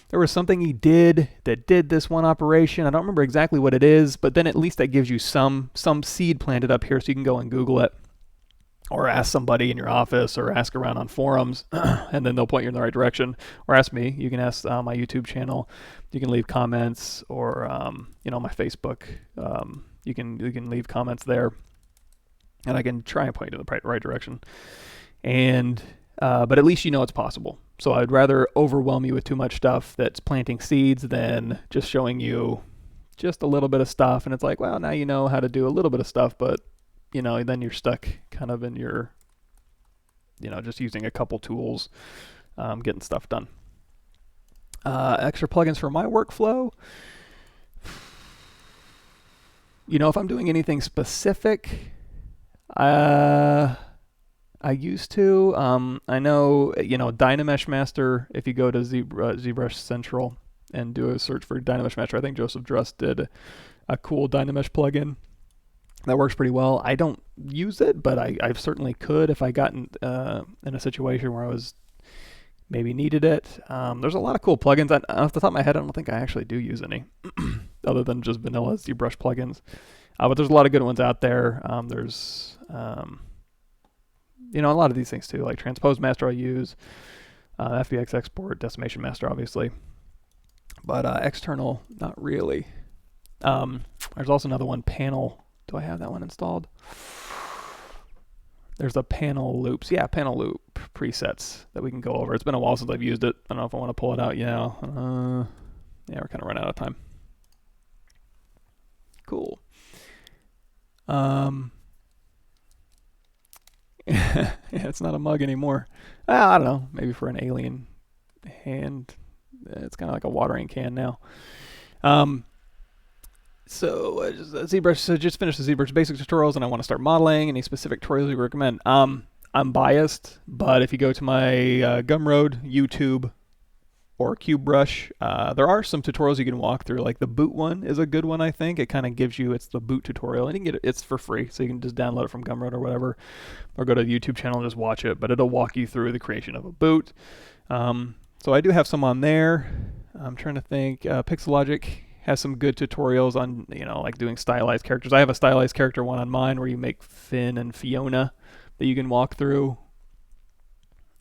There was something he did that did this one operation. I don't remember exactly what it is, but then at least that gives you some seed planted up here, so you can go and Google it, or ask somebody in your office, or ask around on forums, and then they'll point you in the right direction. Or ask me. You can ask my YouTube channel. You can leave comments, or my Facebook. You can leave comments there, and I can try and point you in the right direction. And but at least you know it's possible. So I'd rather overwhelm you with too much stuff that's planting seeds than just showing you just a little bit of stuff, and it's like, well, now you know how to do a little bit of stuff, but then you're stuck kind of in your, just using a couple tools, getting stuff done. Extra plugins for my workflow. If I'm doing anything specific, I used to. I know, Dynamesh Master, if you go to ZBrush Central and do a search for Dynamesh Master, I think Joseph Druss did a cool Dynamesh plugin. That works pretty well. I don't use it, but I certainly could if I got in a situation where I was maybe needed it. There's a lot of cool plugins. Off the top of my head, I don't think I actually do use any other than just vanilla ZBrush plugins. But there's a lot of good ones out there. There's a lot of these things too, like Transpose Master I use, FBX Export, Decimation Master obviously, but external, not really. There's also another one, Panel. Do I have that one installed? There's a panel loops. Yeah, panel loop presets that we can go over. It's been a while since I've used it. I don't know if I want to pull it out. Yeah, we're kind of running out of time. Cool. Yeah, it's not a mug anymore. I don't know. Maybe for an alien hand. It's kind of like a watering can now. So ZBrush. So just finished the ZBrush basic tutorials, and I want to start modeling. Any specific tutorials you recommend? I'm biased, but if you go to my Gumroad, YouTube, or ZBrush, there are some tutorials you can walk through. Like the boot one is a good one, I think. It kind of gives you, it's the boot tutorial, and you can get it. It's for free, so you can just download it from Gumroad or whatever, or go to the YouTube channel and just watch it. But it'll walk you through the creation of a boot. So I do have some on there. I'm trying to think. Pixelogic has some good tutorials on, like doing stylized characters. I have a stylized character one on mine where you make Finn and Fiona that you can walk through.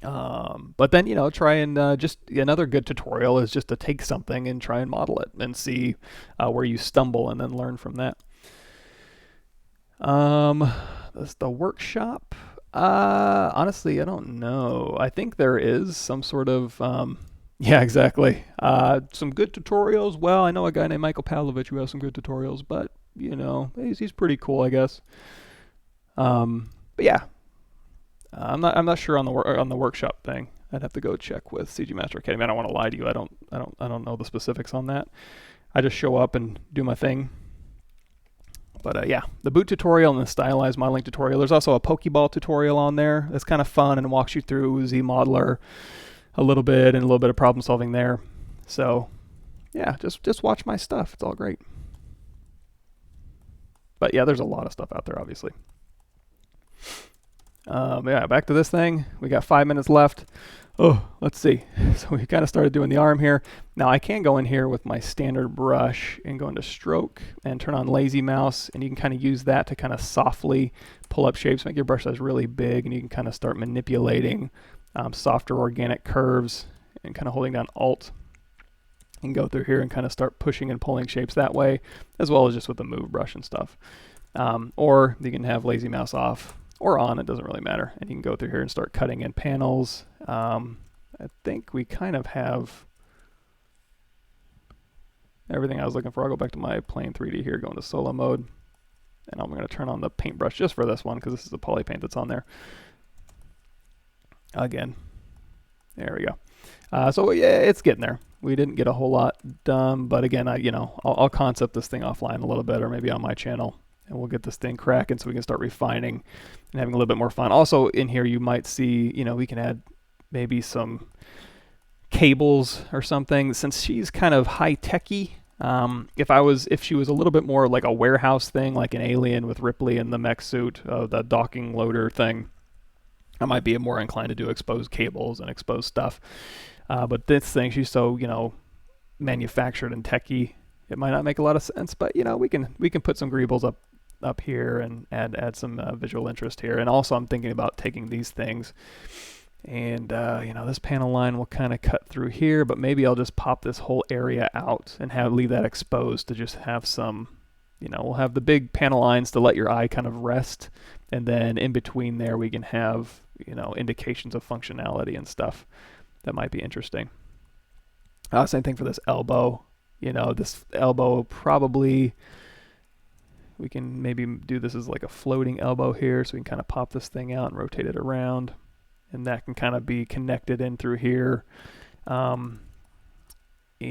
But then, try and just another good tutorial is just to take something and try and model it and see where you stumble and then learn from that. That's the workshop. Honestly, I don't know. I think there is some sort of yeah, exactly. Some good tutorials. Well, I know a guy named Pavlovich who has some good tutorials, but he's pretty cool, I guess. But yeah, I'm not sure on the workshop thing. I'd have to go check with CG Master Academy. I don't want to lie to you. I don't know the specifics on that. I just show up and do my thing. But yeah, the boot tutorial and the stylized modeling tutorial. There's also a Pokeball tutorial on there that's kind of fun and walks you through ZModeler a little bit and a little bit of problem solving there. So yeah, just watch my stuff. It's all great. But yeah, there's a lot of stuff out there, obviously. Yeah, back to this thing. We got 5 minutes left. Oh, let's see. So we kind of started doing the arm here. Now I can go in here with my standard brush and go into stroke and turn on lazy mouse, and you can kind of use that to kind of softly pull up shapes, make your brush size really big, and you can kind of start manipulating softer organic curves and kind of holding down Alt and go through here and kind of start pushing and pulling shapes that way, as well as just with the move brush and stuff. Or you can have lazy mouse off or on, it doesn't really matter. And you can go through here and start cutting in panels. I think we kind of have everything I was looking for. I'll go back to my plain 3D here, go into solo mode. And I'm going to turn on the paintbrush just for this one because this is the poly paint that's on there. Again, there we go. So yeah, it's getting there. We didn't get a whole lot done, but again, I'll concept this thing offline a little bit, or maybe on my channel, and we'll get this thing cracking so we can start refining and having a little bit more fun. Also in here you might see, we can add maybe some cables or something. Since she's kind of high-techy, if she was a little bit more like a warehouse thing, like an Alien with Ripley in the mech suit, the docking loader thing, I might be more inclined to do exposed cables and exposed stuff. But this thing, she's so, manufactured and techy, it might not make a lot of sense, but we can put some greebles up here and add some visual interest here. And also I'm thinking about taking these things and this panel line will kind of cut through here, but maybe I'll just pop this whole area out and leave that exposed to just have some, we'll have the big panel lines to let your eye kind of rest, and then in between there we can have indications of functionality and stuff that might be interesting. Same thing for this elbow. This elbow probably, we can maybe do this as like a floating elbow here, so we can kind of pop this thing out and rotate it around, and that can kind of be connected in through here. And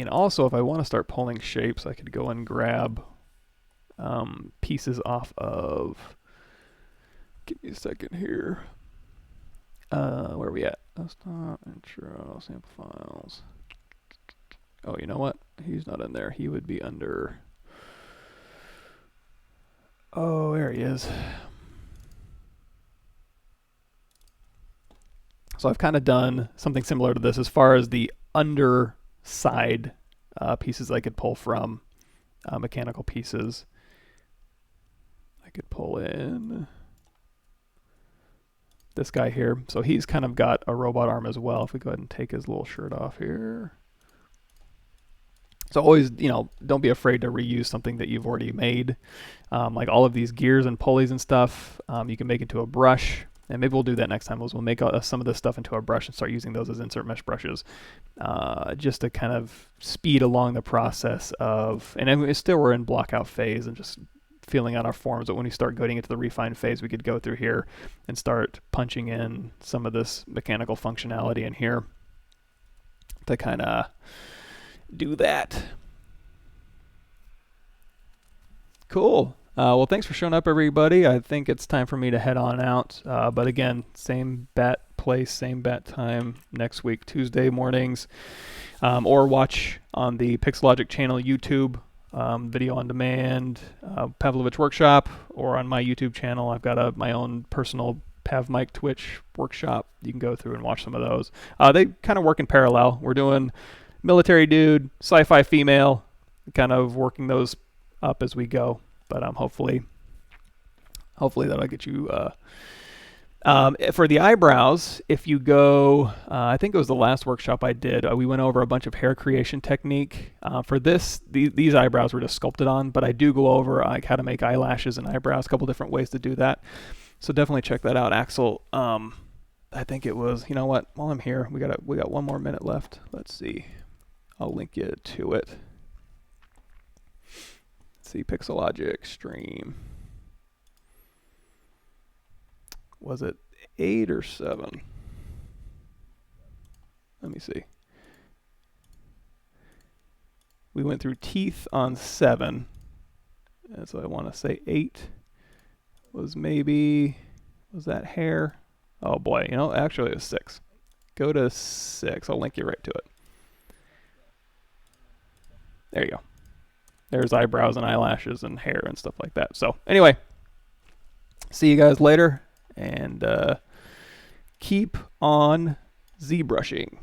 also if I want to start pulling shapes, I could go and grab pieces off of, give me a second here. Where are we at? Desktop, intro, sample files. Oh, you know what? He's not in there. He would be under Oh, there he is. So I've kind of done something similar to this as far as the underside pieces I could pull from, mechanical pieces. I could pull in this guy here. So he's kind of got a robot arm as well. If we go ahead and take his little shirt off here. So always, you know, don't be afraid to reuse something that you've already made. Like all of these gears and pulleys and stuff, you can make into a brush. And maybe we'll do that next time. We'll make some of this stuff into a brush and start using those as insert mesh brushes, just to kind of speed along the process of, and still we're in block out phase and just feeling out our forms. But when we start going into the refine phase, we could go through here and start punching in some of this mechanical functionality in here to kind of do that. Cool. Well, thanks for showing up, everybody. I think it's time for me to head on out. But again, same bat place, same bat time next week, Tuesday mornings. Or watch on the Pixelogic channel YouTube, video on demand, Pavlovich workshop, or on my YouTube channel. I've got my own personal Pav Mike Twitch workshop. You can go through and watch some of those. They kind of work in parallel. We're doing military dude, sci-fi female, kind of working those up as we go. But hopefully that'll get you. For the eyebrows, if you go, I think it was the last workshop I did, we went over a bunch of hair creation technique. For this, these eyebrows were just sculpted on, but I do go over like how to make eyelashes and eyebrows, a couple different ways to do that. So definitely check that out, Axel. I think it was, you know what, while I'm here, we got 1 more minute left. Let's see. I'll link you to it. See, Pixelogic stream. Was it 8 or 7? Let me see. We went through teeth on 7. And so I want to say 8 was that hair? Oh boy, you know, actually it was 6. Go to 6. I'll link you right to it. There you go. There's eyebrows and eyelashes and hair and stuff like that. So anyway, see you guys later, and keep on ZBrushing.